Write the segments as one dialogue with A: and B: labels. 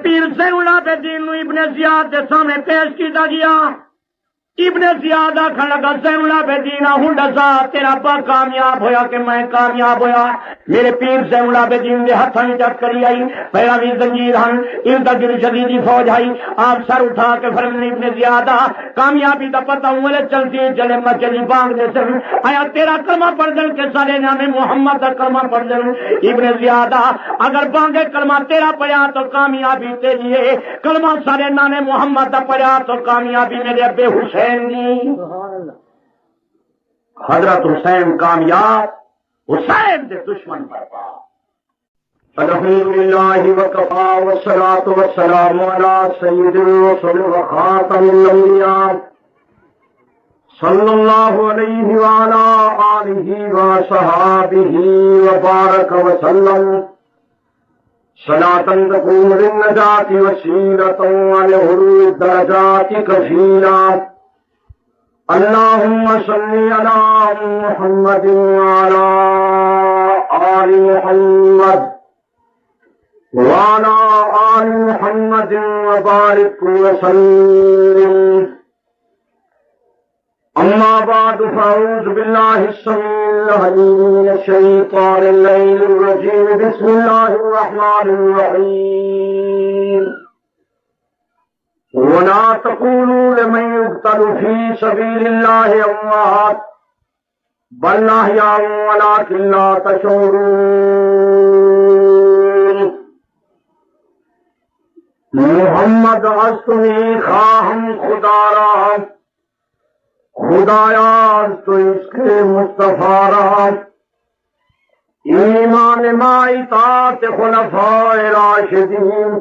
A: پیر زین العابدین نو ابن زیاد دے سامنے پیش کیتا گیا. ابن زیاد آخر لگا زین العابدین ہوں دسا تیرا با کامیاب ہویا کہ میں کامیاب ہویا؟ میرے پیر زین العابدین دے ہاتھوں میں چک کری آئی پہلا بھی زنجیر ہن ارد گرد شدیدی فوج آئی. آپ سر اٹھا کے فرمایا ابن زیادہ کامیابی دا پتہ ہوں چلتی چلے مسجد بانگ دے سن آیا تیرا کلمہ پڑھ دیں کہ سارے نام محمد دا کلمہ پڑھ دیں. ابن زیادہ اگر بانگے کلمہ تیرا پڑھا تو کامیابی تیری ہے، کلمہ سارے نام محمد دا پڑھا تو کامیابی میرے ابے حسین. حضرت حسین کامیاب، حسین دے دشمن برباد. الحمدللہ وکفا والصلاة والسلام علی سید الرسل وخاتم الانبیاء صلی اللہ علیہ وعلا آلہ وصحابہ وبارک وسلم صلاة تقوم للنجاة وسیلة ولعلو الدرجات کفیلا. اللهم صل على محمد وعلى آل محمد وعلى آل محمد وبارك وسلم. أما بعد فأعوذ بالله السميع العليم من الشيطان اللعين الرجيم. بسم الله الرحمن الرحيم. ولا تقولوا لمن يقتل في سبيل الله أموات بل أحياء ولكن لا تشعرون. محمد استنی خواہم خدا را، خدایا تو اس کے مصطفیٰ را، ایمان ما اطاعت خلفاء راشدین،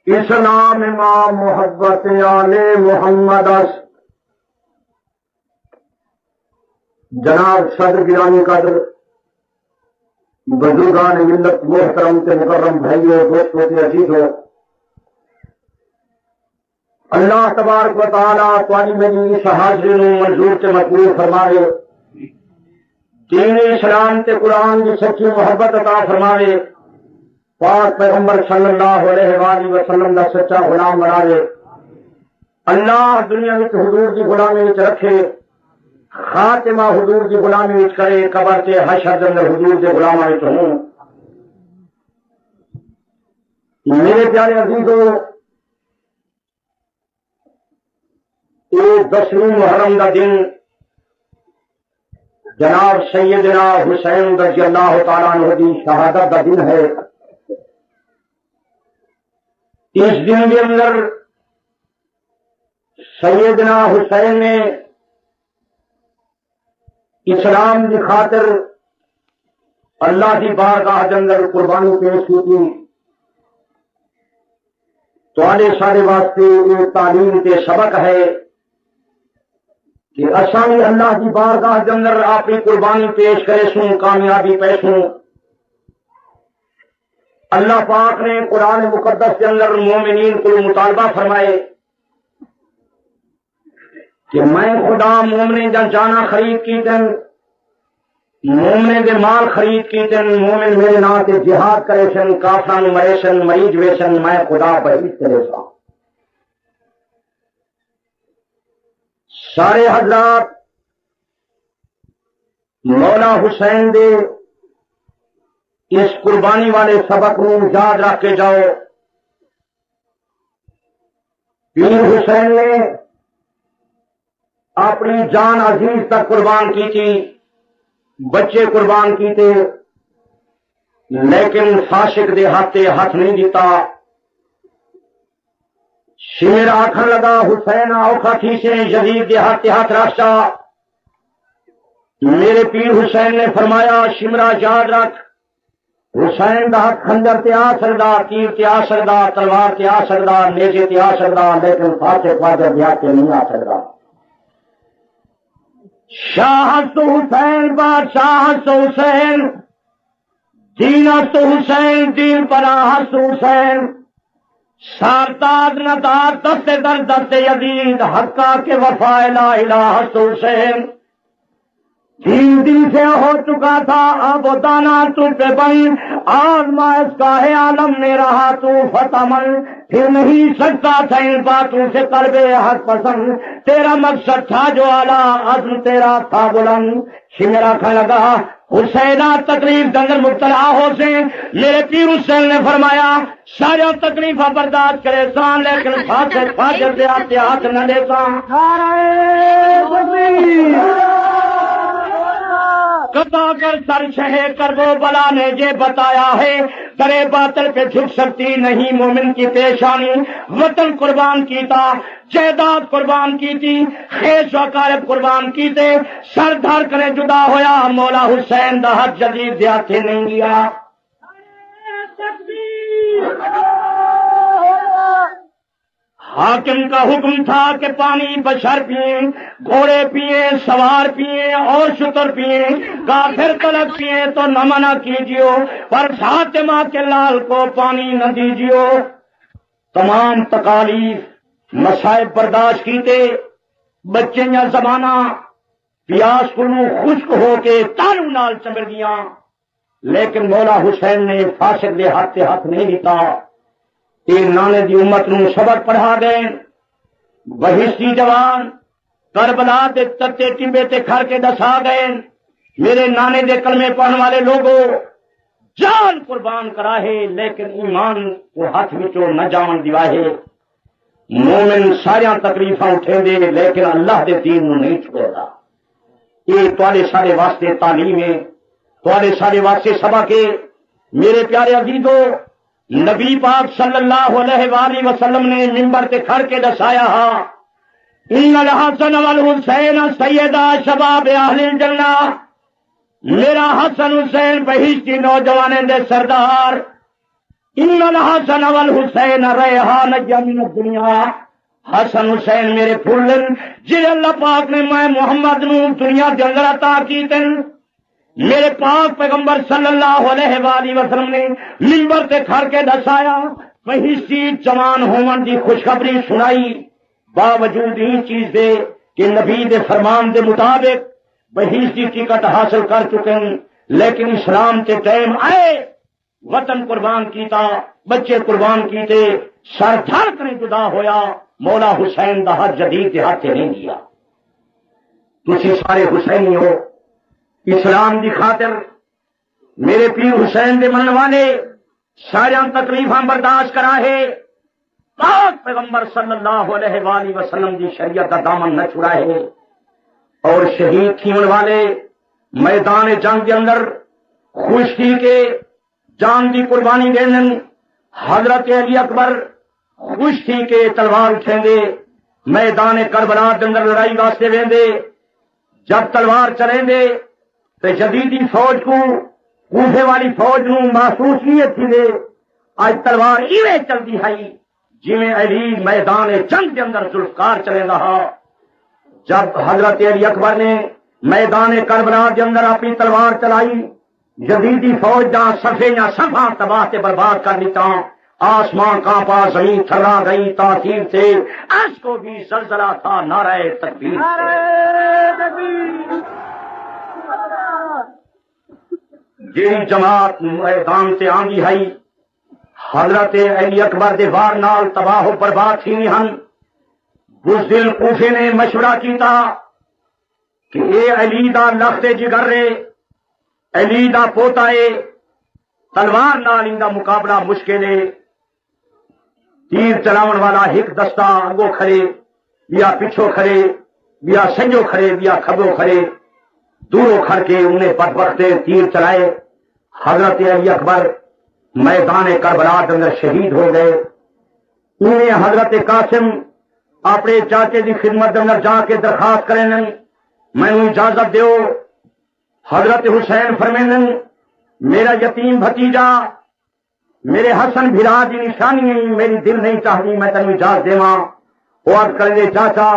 A: اسلام ما محبت آل محمد است. جناب صدر گرامی قدر، بزرگان ملت محترم کے مکرم بھائیوں دوستوں کے عزیزوں، اللہ تبارک و تعالیٰ تمہاری میری اس حاضری منظور سے مقبول فرمائے، دین اسلام تے قرآن کی سچی محبت عطا فرمائے، پاک پیغمبر صلی اللہ علیہ وآلہ وسلم دا سچا غلام بنائے. اللہ دنیا میں حضور کی غلامی وچ رکھے، خاتمہ حضور کی غلامی وچ کرے، قبر تے حشر اندر حضور کے غلاماں وچ ہوں. میرے پیارے عزیزوں، ایک 10ویں محرم کا دن جناب سیدنا حسین رضی اللہ تعالیٰ عنہ کی شہادت کا دن ہے. اس دن کے اندر سیدنا حسین نے اسلام کی خاطر اللہ کی بارگاہ کے اندر قربانی پیش کی تھی. تھوڑے سارے واسطے یہ تعلیم کے سبق ہے کہ اصا بھی اللہ کی بارگاہ کے اندر اپنی قربانی پیش کرے سوں، کامیابی پیسوں. اللہ پاک نے قرآن مقدس کے اندر مومنین کو مطالبہ فرمائے کہ میں خدا مومن جا جانا خرید کی دن، مومن دے مال خرید کی دن، مومن میرے نام سے جہاد کرے سن، کافران مرے سن، مریض ویسن، میں خدا بعید کرے سا. سارے حضرات مولا حسین دے اس قربانی والے سبق کو یاد رکھ کے جاؤ. پیر حسین نے اپنی جان عزیز تک قربان کی تھی، بچے قربان کیتے، لیکن فاسق دے ہاتھ نہیں دیتا. شیر آخر لگا حسین اوکھا تھی سے یزید دے ہاتھ راشا. میرے پیر حسین نے فرمایا شمرا یاد رکھ، حسین دا ہاتھ خنجر تے آ سکدا، تیر تے آ سکدا، تلوار تے آ سکدا، نیزے تے آ سکدا، لیکن فاتح خواجہ دے ہاتھ نہیں آ سکدا. شاہ تو حسین بادشاہ تو حسین، دین تو حسین، دین پر تو حسین، سارتاد ندار دست در دست یزید، حقا کے وفا لا الہ تو حسین. تین دن سے ہو چکا تھا اب وہ دانا تجھ پہ بن آزمائش کا ہے عالم میں رہا تو فتح من پھر نہیں سکتا تھا ان باتوں سے قلب حق پسند تیرا مقصد تھا جو اعلیٰ عزم تیرا تھا بلند میرا کھا لگا حسینہ تکلیف دنگل مبتلا ہو سے میرے پیر حسین نے فرمایا سارا تکلیفہ برداشت کرے سان لیکن فاجر سے آتے ہاتھ نہ لیتا قطع کر سر شہ کر وہ بلا نے یہ بتایا ہے درے باطل پہ جھک سکتی نہیں مومن کی پیشانی وطن قربان کی تھا جائیداد قربان کی تھی خیش و قارب قربان کی تھے سر دھر کرے جدا ہویا مولا حسین دا حد جدید دیاتے نہیں گیا حاکم کا حکم تھا کہ پانی بشر پیئیں گھوڑے پیئیں سوار پیئیں اور شتر پیئیں کافر طلب پیئیں تو نہ منع کیجیو پر فاطمہ کے لال کو پانی نہ دیجیو تمام تکالیف مصائب برداشت کیتے بچے یا زمانہ پیاس کنو خشک ہو کے تالو نال چمڑ گیا لیکن مولا حسین نے فاسق دے ہاتھ نہیں لیتا تین نانے دی امت نو سبق پڑھا گئے بہشتی جوان کربلا دے تتے ٹمبے تے کھڑ کے دسا گئے میرے نانے دے کلمے پڑھنے والے لوگوں جان قربان کرا ہے لیکن ایمان کو ہاتھ وچوں نہ جان دیوا ہے مومن ساریاں تکلیفاں اٹھیں دے لیکن اللہ دے دین نو نہیں چھوڑدا یہ تواڈے سارے واسطے تعلیم ہے تواڈے سارے واسطے سبق ہے میرے پیارے عزیزو نبی پاک صلی اللہ علیہ وآلہ وسلم نے منبر تے کھڑ کے دسایا ہا ان الحسن والحسین سیدا شباب اہل الجنہ میرا حسن حسین بہشتی نوجوانیں دے سردار ان الحسن والحسین ریحان من الدنیا حسن حسین میرے پھولن جن اللہ پاک نے میں محمد نو دنیا دے اندر عطا کیتن میرے پاک پیغمبر صلی اللہ علیہ وآلہ وسلم نے منبر تے کھڑ کے دسایا بہشتی جوان ہون دی خوشخبری سنائی باوجود ہی چیز دے کہ نبی دے فرمان دے مطابق بہشتی ٹکٹ حاصل کر چکے لیکن اسلام کے ٹائم آئے وطن قربان کیتا بچے قربان کیتے سر دھر کر جدا ہویا مولا حسین دا حد جدید دے ہاتھ نہیں دیا تسی سارے حسینی ہو اسلام دی خاطر میرے پیر حسین دے من والے ساریاں تکلیفاں برداشت کرا ہے پاک پیغمبر صلی اللہ علیہ وآلہ وسلم دی شریعت کا دامن نہ چھڑا ہے اور شہید تھیون والے میدان جنگ کے اندر خوش تھی کے جان دی قربانی دینے حضرت علی اکبر خوش تھی کے تلوار اٹھیں گے میدان کربلا کے اندر لڑائی واسطے ویندے جب تلوار چلیں گے تو جدیدی فوج کو کوفے والی فوج نو محسوس نہیں تھی دے آج تلوار ایویں چلتی ہے جویں علی میدان جنگ کے اندر ذوالفقار چلے رہا جب حضرت علی اکبر نے میدان کربلا کے اندر اپنی تلوار چلائی جدیدی فوج جہاں صفے یا صفا تباہ سے برباد کر لیتا آسمان کانپا زمین تھرا گئی تاثیر سے اس کو بھی زلزلہ تھا نعرہ تکبیر جی جماعت میدان سے آنگی ہے حضرت علی اکبر دے وار نال تباہ و برباد تھی ہن بزدل کوفے نے مشورہ کیتا کہ اے علی دا لخت جگر رے علی دا پوتا ہے تلوار نال ان دا مقابلہ مشکل ہے تیر چلاون والا ایک دستہ اگو کھڑے یا پچھو کھڑے یا سنجو کھڑے یا کھبو کھڑے دوروں کھڑ کے انہیں بدبختے تیر چلائے حضرت علی اکبر میدان کربلا کے اندر شہید ہو گئے انہیں حضرت قاسم اپنے چاچے کی خدمت کے اندر جا کے درخواست کریں میں اجازت دیو حضرت حسین فرمائیں میرا یتیم بھتیجا میرے حسن بھرا کی نشانی ہے میری دل نہیں چاہتی میں تینوں اجازت دیواں اور کرے چاچا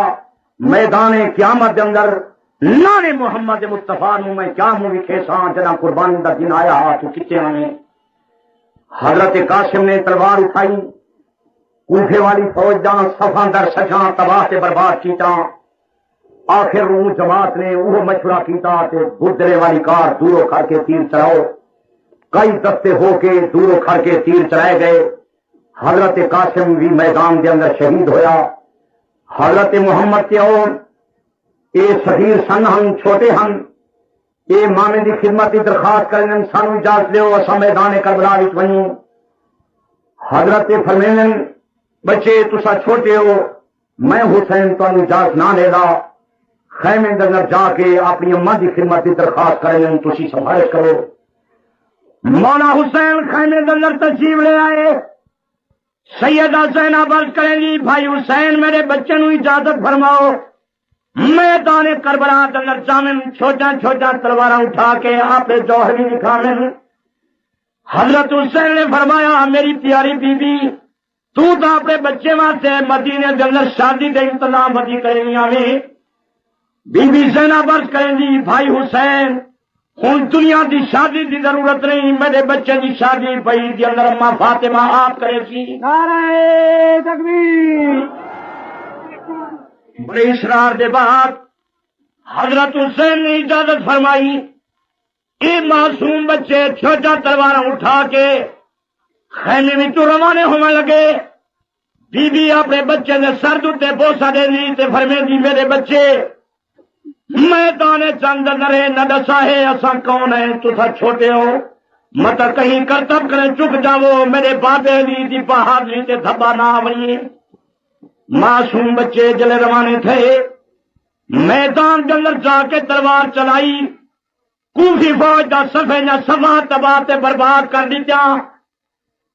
A: میدان قیامت کے اندر نانے محمد مصطفیٰ نو میں کیا منہ وکھے ساں جنا قربانی دا دن آیا تو کتے آنے حضرت قاسم نے تلوار اٹھائی کوفے والی فوج جہاں صفاں در سجاں تباہ سے برباد کیتا آخر وہ جماعت نے وہ مشورہ کیتا کہ گردرے والی کار دوروں کھڑ کے تیر چلاؤ. کئی دستے ہو کے دوروں کھڑ کے تیر چلائے گئے. حضرت قاسم بھی میدان کے اندر شہید ہویا. حضرت محمد کے اور اے صغیر سن ہن چھوٹے ہن اے مامے دی خدمت کی درخواست کریں سانو اجازت لیو اساں میدان کربلا وچ ونجوں. حضرت فرمائن بچے تسا چھوٹے ہو میں حسین تانوں اجازت نہ دے گا. خیمے دے اندر جا کے اپنی اماں دی خدمت کی درخواست کریں تسی سفارش کرو. مولا حسین خیمے دے اندر تشریف لے آئے. سیدہ زینب عرض کریں گی بھائی حسین میرے بچے نو اجازت فرماؤ میدان کربلا دے اندر جاویں. چھوٹا چھوٹا تلواراں اٹھا کے آپ جوہر بھی دکھاویں. حضرت حسین نے فرمایا میری پیاری بی بی تو اپنے بچے واسطے مدینے دے اندر شادی دے انتظام بدی کریں آویں. بی بی زینب عرض کریں گی بھائی حسین ہن دنیا دی شادی دی ضرورت نہیں میرے بچے دی شادی پئی دی اندر اماں فاطمہ آپ کرے سی. نعرہ تکبیر. بڑے اصرار دے بعد حضرت حسین نے اجازت فرمائی. یہ معصوم بچے چھوٹا تلواراں اٹھا کے خیمے میں تو روانے ہونے لگے. بی بی اپنے بچے نے سر دے بوسا دے دی تے فرمے دی میرے بچے میدان چند نرے نہ دسا ہے اساں کون ہیں تسا چھوٹے ہو مت کہیں کرتب کریں چک جاؤ میرے بابے علی دی بہادری تے دھبا نہ آویں. معصوم بچے جلے روانے تھے میدان کے اندر جا کے تلوار چلائی. کوفی فوج دا صفے نہ سما تباہ تے برباد کر دیا.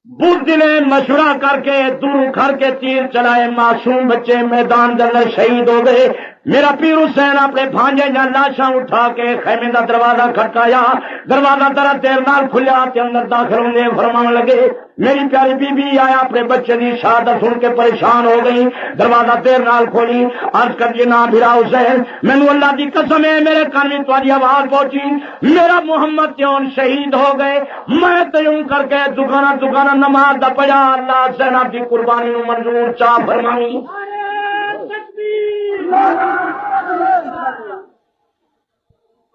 A: بدھ نے مشورہ کر کے دور کھڑ کے تیر چلائے. معصوم بچے میدان کے اندر شہید ہو گئے. میرا پیر حسین اپنے بھانجے یا لاشاں اٹھا کے خیمے دا دروازہ کھٹکایا. دروازہ ذرا دیر نال کھلیا تے اندر داخل ہونے فرمان لگے میری پیاری بی بی آیا اپنے بچے دی شہادت سن کے پریشان ہو گئی. دروازہ دیر نال کھولی. عرض کر جی نا بھرا حسین مینوں اللہ دی قسم ہے میرے کان میں تمہاری آواز پہنچی میرا محمد تیون شہید ہو گئے. میں تیوں کر کے دکانہ نماز دا پڑھا اللہ زینب دی قربانی نو منظور چا فرمائی.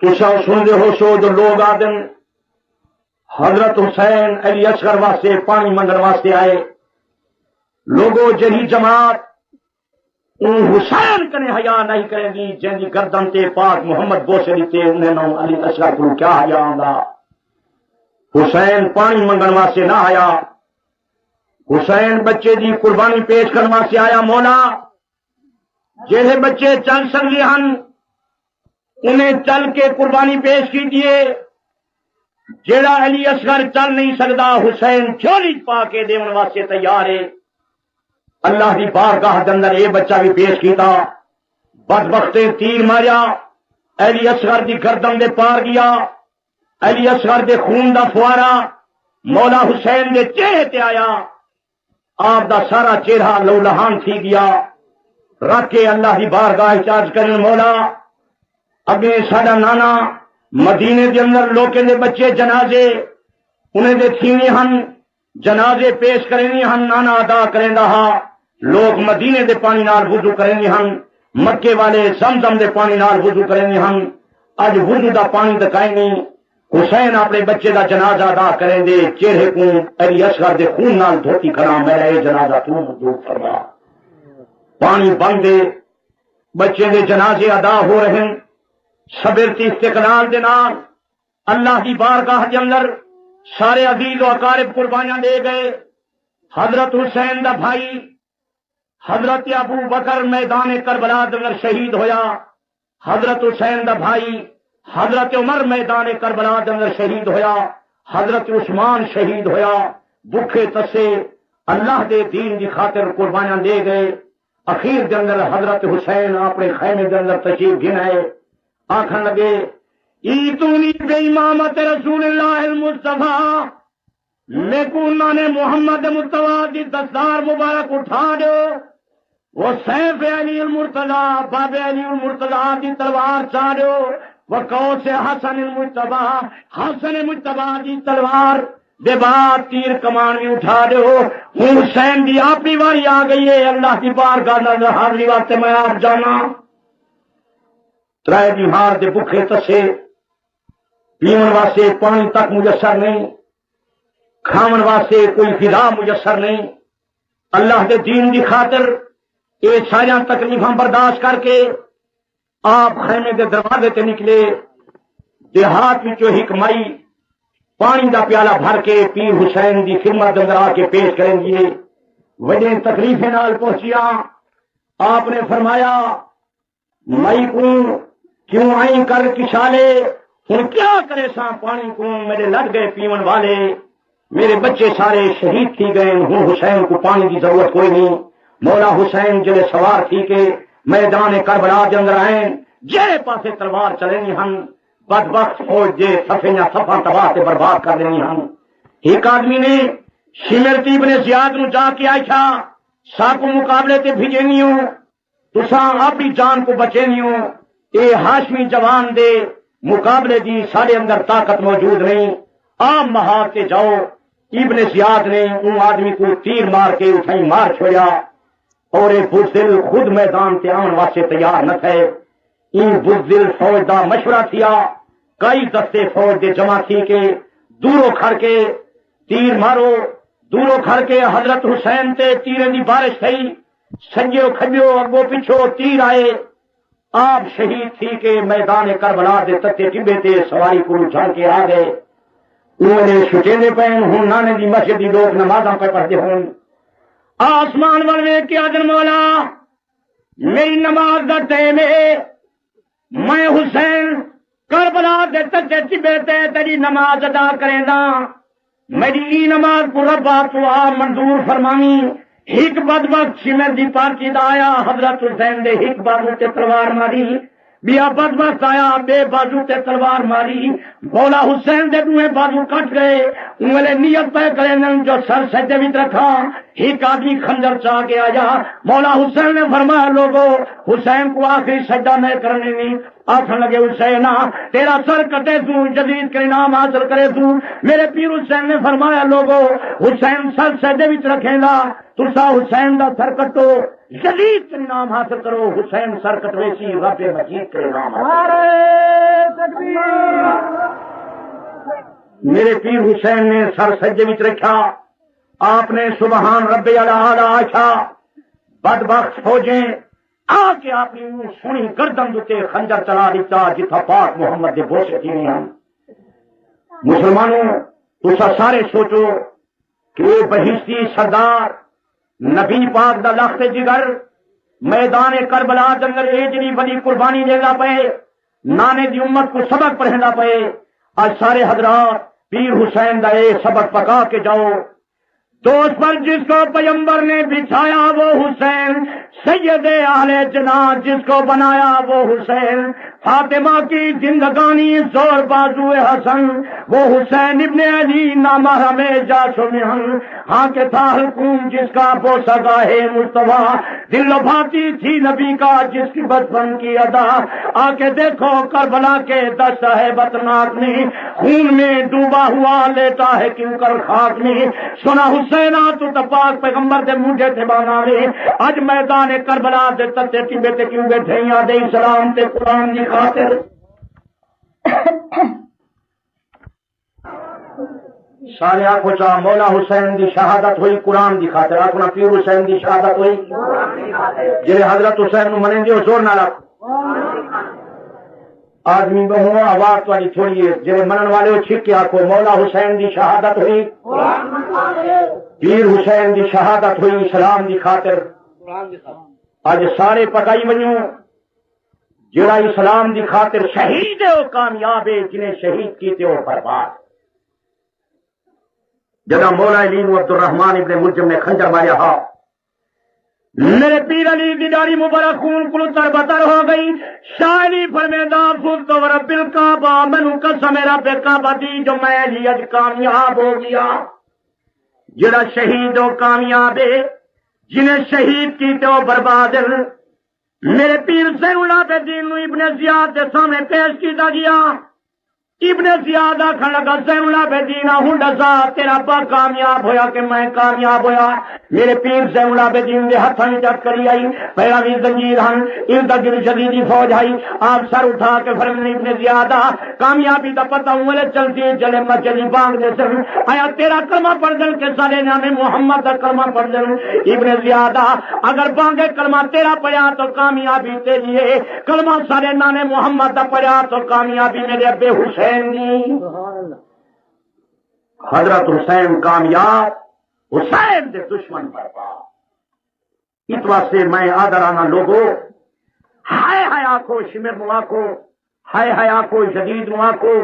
A: تسا سنتے ہو سو جو لوگ آدم حضرت حسین علی اصغر واسطے پانی منگن واسطے آئے. لوگوں جہی جماعت ان حسین کنے حیا نہیں کرے گی جن کی گردن تے پاک محمد بوسے دیتے انہیں نو علی اصغر کو کیا حیا آندا. حسین پانی منگن واسطے نہ آیا. حسین بچے دی قربانی پیش کرنے واسطے آیا. مولا جہے بچے چل سکتے ہیں انہیں چل کے قربانی پیش کی دیے. جیڑا علی اصغر چل نہیں سکتا حسین جھولی پا کے دین واسطے تیار ہے. اللہ کی بارگاہ کے اندر یہ بچہ بھی پیش کیتا. بدبخت تیر ماریا علی اصغر دی گردن دے پار گیا. علی اصغر دے خون دا فوارا مولا حسین دے چہرے تے آیا. آپ دا سارا چہرہ لو لہان تھی گیا. رکھ کے اللہ کی بارگاہ چارج کریں مولا اگے ساڈا نانا مدینے دے اندر لوکاں دے بچے جنازے انہیں دے تھیویں ہن جنازے پیش کریں ہن نانا ادا کریں ہا. لوگ مدینے دے پانی نال وضو کریں ہن مکے والے زمزم دے پانی نال وضو کریں ہن. اج وضو دا پانی دکھائیں نہیں. حسین اپنے بچے دا جنازہ ادا کریں دے چہرے کو علی اصغر دے خون نال دھوتی کھڑا میرا یہ جنازہ تو منظور فرما. پانی بن دے بچے دے جنازے ادا ہو رہے ہیں. صبر تے استقلال دے نال اللہ کی بارگاہ دے اندر سارے عزیز و اقارب قربانیاں دے گئے. حضرت حسین دا بھائی حضرت ابو بکر میدان کربلا دے اندر شہید ہویا. حضرت حسین دا بھائی حضرت عمر میدان کربلا دے اندر شہید ہویا. حضرت عثمان شہید ہویا. بھوکے تسے اللہ دے دین دی خاطر قربانیاں دے گئے. اخیر دے اندر حضرت حسین اپنے خیمے دے اندر تشریف گنائے. آخر لگے ایتونی بے امامت رسول اللہ المصطفیٰ میں کو انہوں نے محمد مصطفیٰ دی دستار مبارک اٹھا دو. وہ سیف علی المرتضیٰ باب علی المرتضیٰ دی تلوار چاہ دو. وہ قوس حسن المجتبیٰ حسن مجتبیٰ دی تلوار دے بعد تیر کمان بھی اٹھا دو. حسین دی اپنی واری آ گئی ہے. اللہ کی بارگاہ نظر حاضری واسطے میں آپ جانا ترائے بیمار دے بکھے تسے پیون واسطے پانی تک میسر نہیں، کھاون واسطے کوئی غذا میسر نہیں، اللہ دے دین دی خاطر یہ سارا تکلیفاں برداشت کر کے آپ خیمے دے دروازے تے نکلے، دیہات وچوں ایک مائی پانی دا پیالہ بھر کے پیر حسین دی خدمت اندر آ کے پیش کریں گے، وجہ تکلیفیں نال پہنچیا۔ آپ نے فرمایا مائی کو کیوں آئی کر کشالے، ہوں کیا کرے سا پانی کو، میرے لگ گئے پیون والے، میرے بچے سارے شہید تھی گئے، ہوں حسین کو پانی کی ضرورت کوئی نہیں۔ مولا حسین جڑے سوار تھی کے میدان کربلا کے اندر آئے، جہے پاسے تلوار چلینی ہن، بدبخت فوج دے صفے یا صفا تباہ تے برباد کر دینی ہن۔ ایک آدمی نے شمرتی ابن زیاد نو جا کے آئیچا ساکو مقابلے تے بھیجینی ہوں، تساں اپنی جان کو بچینی ہوں، اے ہاشمی جوان دے مقابلے دی سارے اندر طاقت موجود نہیں، آپ مہار کے جاؤ۔ ابن زیاد نے ان آدمی کو تیر مار کے اٹھائی مار چھوڑیا، اور یہ بزدل خود میدان تے آن واسطے تیار نہ تھے۔ ان بزدل فوج دا مشورہ تھیا، کئی دستے فوج دے جمع تھی کہ دوروں کھڑ کے تیر مارو، دوروں کھڑ کے حضرت حسین تے تیرے دی بارش تھی، سجیو کھجیو اگو پیچھو تیر آئے، آپ شہید تھی کہ میدان کربلا دے تتے ٹبے تے سواری کو جھان کے آ گئے۔ انہوں نے چھٹے پین ہوں، نانے دی مسجد دی لوگ نمازاں پہ پڑھتے ہوں، آسمان والے کے آدم مولا میری نماز دا ٹائم ہے، میں حسین کربلا دے تتے ٹبے تے تیری نماز ادا کریں دا، میری ای نماز کو ربا تو آ منظور فرمامی۔ ایک بدبخت سمر دی پارٹی دا آیا، حضرت حسین دے ایک بازو تے تلوار ماری، بیا بدبخت آیا بے بازو تے تلوار ماری، مولا حسین دے دوئے بازو کٹ گئے، انہوں نیت پہ کرے جو سر سجدے وچ رکھا، ایک آدمی خنجر چاہ کے آیا، مولا حسین نے فرمایا لوگو حسین کو آخری سجدہ نہیں کرنے نہیں، آخر لگے حسین تیرا سر کٹے تو جدید کے انعام حاصل کرے تو۔ میرے پیر حسین نے فرمایا لوگو حسین سر سجدے وچ رکھے گا، تسا حسین دا سر کٹو جدید کے انعام حاصل کرو، حسین سر کٹوے سی رب مجید کے انعام حاصل۔ میرے پیر حسین نے سر سجدے وچ رکھا، آپ نے سبحان رب الاعلی آخا، بدبخت فوجیں آ کے آپ نے سونی گردن دے خنجر چلا دیتا جتھا پاک محمد دے بوسے تھی ہیں۔ مسلمانوں تسا سارے سوچو کہ یہ بہشتی سردار نبی پاک دا لخت جگر میدان کربلا دنگر اے جڑی بڑی قربانی دینا پے، نانے دی امت کو سبق پڑھنا پے، آج سارے حضرات پیر حسین دا اے سبق پکا کے جاؤ۔ دوست پر جس کو پیغمبر نے بچھایا وہ حسین، سید اہل جنات جس کو بنایا وہ حسین، فاطمہ کی زندگانی زور بازو حسن وہ حسین ابن علی نامحرم جاسمہن، ہاں کے تھا حلقوم جس کا بوسہ گاہ مصطفیٰ، دل و بھاتی تھی نبی کا جس کی بچپن کی ادا، آ کے دیکھو کربلا کے دشت ہے بتناک میں، خون میں ڈوبا ہوا لیتا ہے کیوں کر خاک میں، سنا حسین تو تپاک پیغمبر دے مونڈے تے بانا لے، اج میدان کربلا دے تتے ٹبے تے کیوں بیٹھے ہیں دے اسلام تے قرآن دی خاطر۔ سارے آنکھوں چاہ مولا حسین دی شہادت ہوئی قرآن دی خاطر، آنکھنا پیر حسین دی شہادت ہوئی، جنہیں حضرت حسین نو منیں گے زور نہ رکھ آدمی بہو آواز والی تھوڑی ہے، جنہیں منن والے ہو چھک کے آنکھو مولا حسین دی شہادت ہوئی، پیر حسین دی شہادت ہوئی اسلام دی خاطر۔ آج سارے پکائی ونیوں جڑا اسلام دی خاطر شہید ہے وہ کامیاب ہے، جنہیں شہید کیتے ہو برباد۔ جدا مولا علی عبد الرحمان ابن ملجم نے خنجر ماریا ہا، میرے پیر علی کی داڑھی مبارک خون کلو تربتر ہو گئی، شاہ علی فرمیدہ فزت ورب الکعبہ، مینوں قسم رب کعبہ دی جو میں علی اج کامیاب ہو گیا۔ جڑا شہید ہو کامیاب ہے، جنہیں شہید کیتے ہو برباد۔ میرے پیر زین اللہ العابدین ابن زیاد کے سامنے پیش کیتا گیا، ابن زیاد آخر لگا زین العابدین ہوں دسا تیرا با کامیاب ہویا کہ میں کامیاب ہویا. میرے پیر زین العابدین دے ہاتھوں میں چٹ کری آئی پہلا بھی زنجیر ہن ارد گرد شدیدی فوج آئی. آپ سر اٹھا کے فرمایا ابن زیادہ کامیابی دا پتہ ہوں چلتی چلے مسجد بانگ دے سن آیا تیرا کلمہ پڑھ دل کے سارے نام محمد دا کلمہ پڑھ دل. ابن زیادہ اگر بانگے کلمہ تیرا پڑھا تو کامیابی تیری ہے, کلمہ سارے نام محمد دا پڑھا تو کامیابی میرے ابے حسین. حضرت حسین کامیاب, حسین دے دشمن برباد. اس واسطے میں آدرانا لوگوں ہائے ہائے آکو شمر نو آکو, ہائے ہائے آکو جدید نو آکو,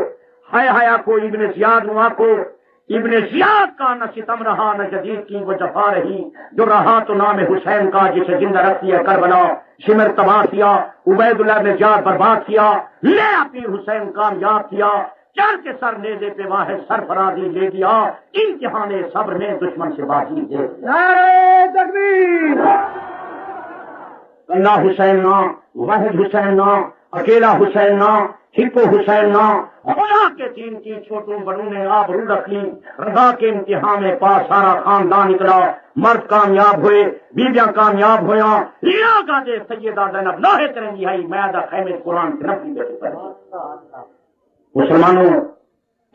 A: ہائے ہائے آکو ابن زیاد نو آکو. ابن زیاد کا نہ ستم رہا نہ جدید کی وہ جفا رہی, جو رہا تو نام حسین کا جسے زندہ رکھتی ہے کربلا. شمر تباہ کیا, عبید اللہ نے زیاد برباد کیا, لے اپنی حسین کامیاب کیا. چار کے سر نیزے پہ واحد سرفرازی لے دیا, امتحان صبر میں دشمن سے بازی دے.
B: نعرہ تکبیر.
A: اللہ حسین نا, واحد حسین نا, اکیلا حسین نا, ہپو حسین نا, خدا کے دین کی چھوٹوں بڑوں نے آبرو رکھ لی. رضا کے امتحان میں پاس سارا خاندان نکلا, مرد کامیاب ہوئے, بیویاں کامیاب ہویا. لیا گا دے سیدہ زینب لاہے کریں گی آئی میادہ خیمے قرآن کے نفی بیٹے پر. مسلمانوں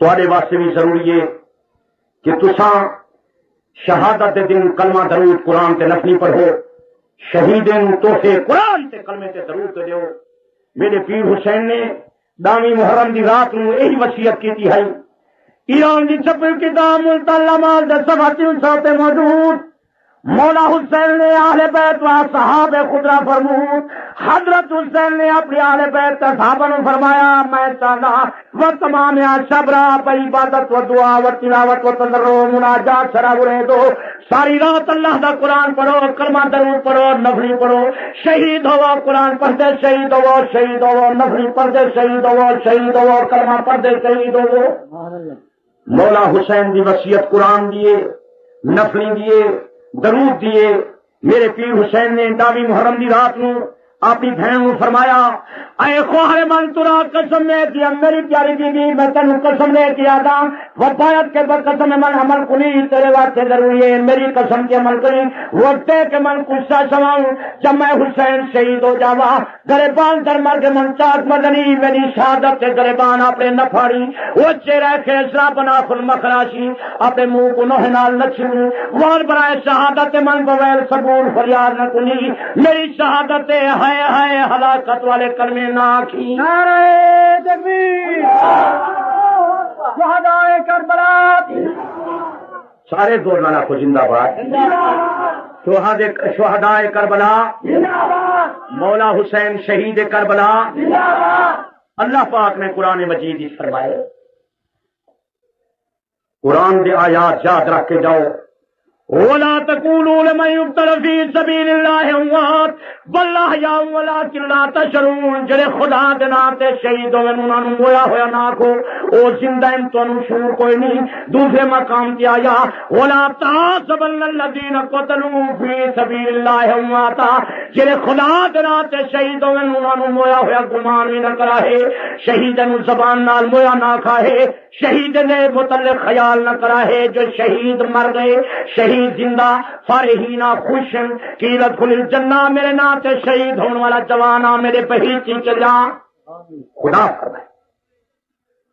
A: تواڈے واسطے بھی ضروری ہے کہ تساں شہادت دے دن کلمہ درود قرآن تے نفلی پڑھو, شہیدیں تحفے قرآن تے کلمے تے درود تے دیو. میرے پیر حسین نے دامی محرم دی رات نو یہی وصیت کی ہے. ایران دی چھپی کتاب ملتلمات دے صفحہ 300 تے موجود مولا حسین نے اہل بیت و صحابہ خدا فرمود. حضرت حسین نے اپنے اہل بیت صحابہ نے فرمایا میں چاہتا وہ تمام شبرا پر عبادت و دعا و تلاوت و تضرع و مناجات شراب رہے دو, ساری رات اللہ دا قرآن پڑھو, کلمہ درود پڑھو, نفلی پڑھو, شہید ہو قرآن پڑھتے شہید ہو, شہید ہو نفلی پڑھتے شہید ہو, شہید ہو کلمہ پڑھتے شہید ہو. مولا حسین دی وصیت قرآن دیے, نفلی دیے, درود دیے. میرے پیر حسین نے دامی محرم دی رات نو اپنی بہن کو فرمایا اے خواہر من ترا قسم نے کیا میری پیاری بیوی میں تینوں قسم نے کیا تھا وفایت کے بعد قسم من عمل کنی تیرے واسطے ضروری ہے میری قسم کے عمل کری وقت کے من غصہ سماؤں جب میں حسین شہید ہو جاوا گریبان در مر کے من چاک مدنی میری شہادت کے گریبان اپنے نہ پھاڑی وہ چہرہ خیسرا بنا خل مخراشی اپنے منہ کو نوہ نال نچھوں وار برائے شہادت من بویل صبور فریاد نہ کنی میری شہادت ہے ہائے ہلاکت والے کلمے نہ آکھی.
B: نعرہ تکبیر. شہدائے کربلا.
A: سارے زور لانا کو زندہ باد. شہدائے کربلا. مولا حسین شہید کربلا. اللہ پاک نے قرآن مجید ہی فرمائے قرآن دے آیات یاد رکھ کے جاؤ. وَلَا تَقُولُوا لِمَن يُقْتَلَ فِي سَبِيلِ اللَّهِ أَمْوَاتٌ بَلْ أَحْيَاءٌ وَلَٰكِن لَّا تَشْعُرُونَ. جڑے خدا دے نام تے شہید ہوئے انہاں نوں مویا ہویا نہ آکھو او زندہ ہیں تانوں شعور کوئی نہیں. دوسرے مقام تے آیا وَلَا تَحْسَبَنَّ الَّذِينَ قُتِلُوا فِي سَبِيلِ اللَّهِ أَمْوَاتًا. جڑے خدا دے نام تے شہید ہوئے انہاں نوں مویا ہویا گمان بھی نہ کرائے شہید نوں زبان نال مویا نہ کھائے شہید نے متعلق خیال نہ کرائے جو شہید مر گئے شہید زندہ فارحینہ خوش قیلت کھل الجنہ میرے نام سے شہید ہونے والا جوانا میرے بہیچی چلا. خدا فرمائے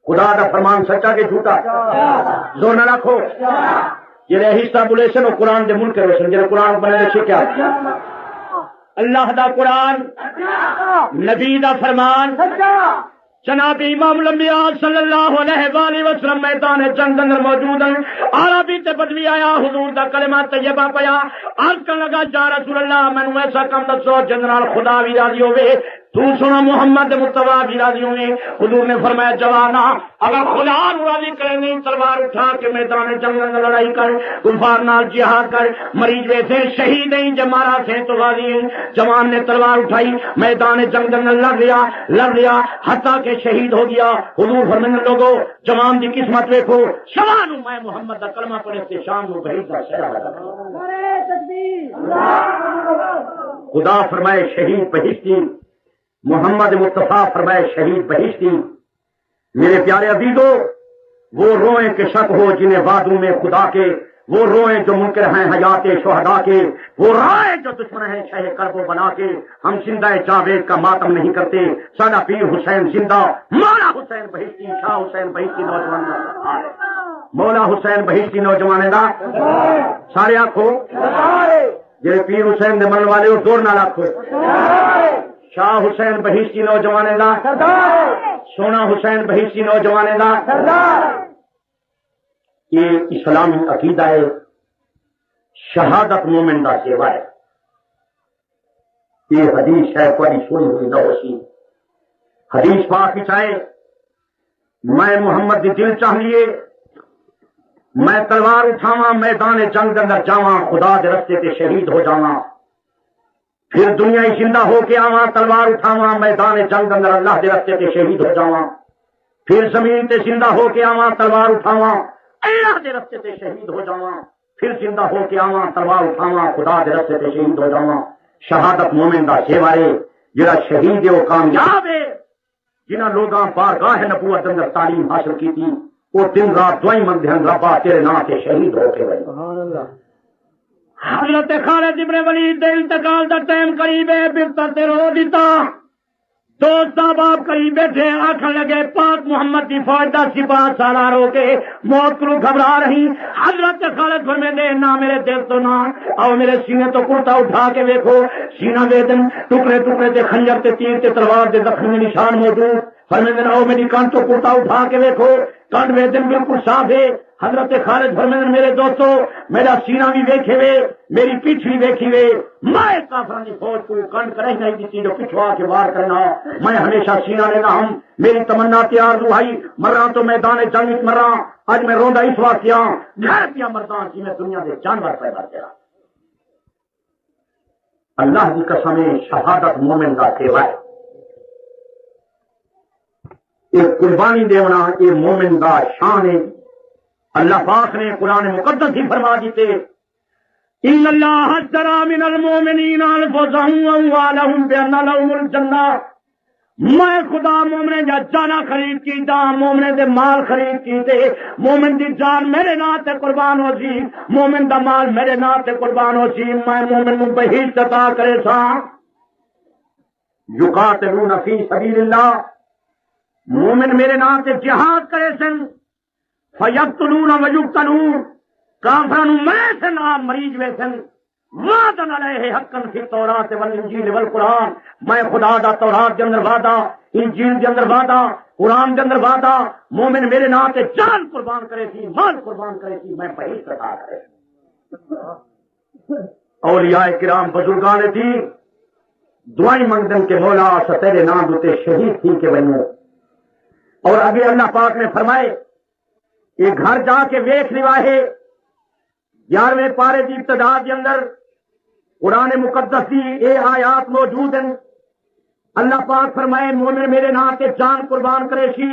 A: خدا کا فرمان سچا کہ جھوٹا زور نہ رکھو. یہ حصہ بولیشن اور قرآن دے ملک روشن جب قرآن بنے سے کیا اللہ دا قرآن نبی دا فرمان جناب امام الانبیاء صلی اللہ علیہ وآلہ وسلم میدان جنگ اندر موجود ہیں. عربی تے بدوی آیا حضور دا کلمہ طیبہ پیا عرض کرنے لگا یا رسول اللہ مینوں ایسا کام دسو جنرال خدا بھی راضی ہوئے تو سنا محمد مصطفیٰ بھی راضی ہوئے. حضور نے فرمایا جوانا اگر خدا راضی کرے نہیں تلوار اٹھا کے میدان جنگ اندر لڑائی کر کفار نال جہاد کر مریض ویسے شہید نہیں جب مارا سے تو راضی ہیں. جوان نے تلوار اٹھائی میدان جنگ اندر لڑ لیا حتیٰ کہ شہید ہو گیا. حضور فرمانے لوگو جوان دی قسمت دیکھو شوان میں محمد دا کلمہ پڑھے سے شام کو بھیج دا شہر
B: نعرہ تکبیر.
A: خدا فرمائے شہید بہشتی محمد مصطفیٰ فرمائے شہید بہشتی. میرے پیارے عزیزو، وہ روئیں کہ شک ہو جنہیں وعدوں میں خدا کے، وہ روئیں جو منکر ہیں حیات شہداء کے، وہ رائے جو دشمن ہیں شہ کرب و بنا کے۔ ہم زندہ جاوید کا ماتم نہیں کرتے، سادہ پیر حسین زندہ، مولا حسین بہشتی، شاہ حسین بہشتی نوجوان کا، مولا حسین بہشتی نوجوان کا سارے آنکھو جی پیر حسین دے من والے زور نال آنکھو، شاہ حسین بہشتی نوجوان کا، سونا حسین بہشتی نوجوان کا، یہ اسلامی عقیدہ ہے۔ شہادت مومن دا سیوا ہے۔ یہ حدیث ہے کوئی سنی ہوئی نہ ہوسی، حدیث پاک چاہے میں محمد دی دل چاہ لیے، میں تلوار اٹھاواں میدان جنگ دے اندر جاواں، خدا دے رستے تے شہید ہو جاواں، پھر دنیا ہی زندہ ہو کے آواں، تلوار اٹھاواں میدان جنگ دے اندر اللہ دے رستے تے شہید ہو جاواں، پھر زمین تے زندہ ہو کے آواں، تلوار اٹھاواں اللہ دے رستے تے شہید ہو جاواں، پھر زندہ ہو کے آواں، تلوار اٹھاواں خدا دے رستے تے شہید ہو جاواں۔ شہادت مومن دا سیوا ہے، جڑا شہید ہے وہ کامیاب ہے۔ جنہاں لوگاں بارگاہ نبوت اندر تعلیم حاصل کی تھی، وہ دن رات دعائیں منگتے ہیں، ربا تیرے نام سے شہید ہو کے رہے۔ حضرت خالد ابن ولید دے انتقال دا ٹائم قریب ہے، بستر تے رو دیتا، دوست باپ قریب بیٹھے، آخر لگے پاک محمد کی فوج دا سپاہ سالار ہو کے موت کو گھبرا رہی۔ حضرت خالد فرمیندے نہ میرے دل تو نہ او میرے سینے تو کرتا اٹھا کے دیکھو، سینہ ویدن ٹکڑے ٹکڑے تے خنجر تے تیر تے تلوار دے زخم میں نشان موجود، فرمیندے او میری کان تو کرتا اٹھا کے دیکھو، کان ویدن بالکل صاف ہے۔ حضرت خالد فرمیندے میرے دوستو میرا سینہ بھی ویکھے وے، میری پیٹھ بھی ویکھی وے، میں کافراں دی فوج کو کنڈ کرے نہیں دیتی جو پچھوا کے وار کرنا، میں ہمیشہ سینہ لینا ہوں، میری تمنا تیار دعائی مراں تو میدان جنگ وچ مراں، اج میں روندا اس واسطے ہاں گھر پیا مرداں کی میں دنیا دے جانور پیدا کرا۔ اللہ کی قسم شہادت مومن دا سیوا ہے، یہ قربانی دینا یہ مومن دا شان ہے۔ اللہ پاک نے قرآن مقدس ہی فرما دیتے ان اللہ اشتری من المؤمنین انفسهم واموالهم بان لهم الجنہ، میں خدا مومن دا جانا خرید کیتا، مومن دے مال خرید کیتے، مومن دی جان میرے نام تے قربان ہو سی، مومن دا مال میرے نام تے قربان ہو سی، میں مومن نوں بہشت عطا کرے سا۔ یقاتلون فی سبیل اللہ، مومن میرے نام تے جہاد کرے سن، فیقتلون ویقتلون، کافراں نوں مرے سن آپ مریض وے سن، وعدن علیہ حقا فی التوراۃ والانجیل والقرآن، میں خدا دا تورات دے اندر وعدہ، انجیل دے اندر وعدہ، قرآن دے اندر وعدہ، مومن میرے نام تے جان قربان کرے سی، مال قربان کرے سی، میں بہشت عطا کرے۔ اولیاء کرام بزرگان تھی دعائیں منگدن کے مولا تیرے نام دوتے شہید تھی کہ بنو، اور ابھی اللہ پاک نے فرمائے یہ گھر جا کے ویکھ لوا ہے 11ویں پارے کی ابتدا کے اندر قرآن مقدس کی یہ آیات موجود ہیں۔ اللہ پاک فرمائے مومن میرے نام تے جان قربان کرے سی،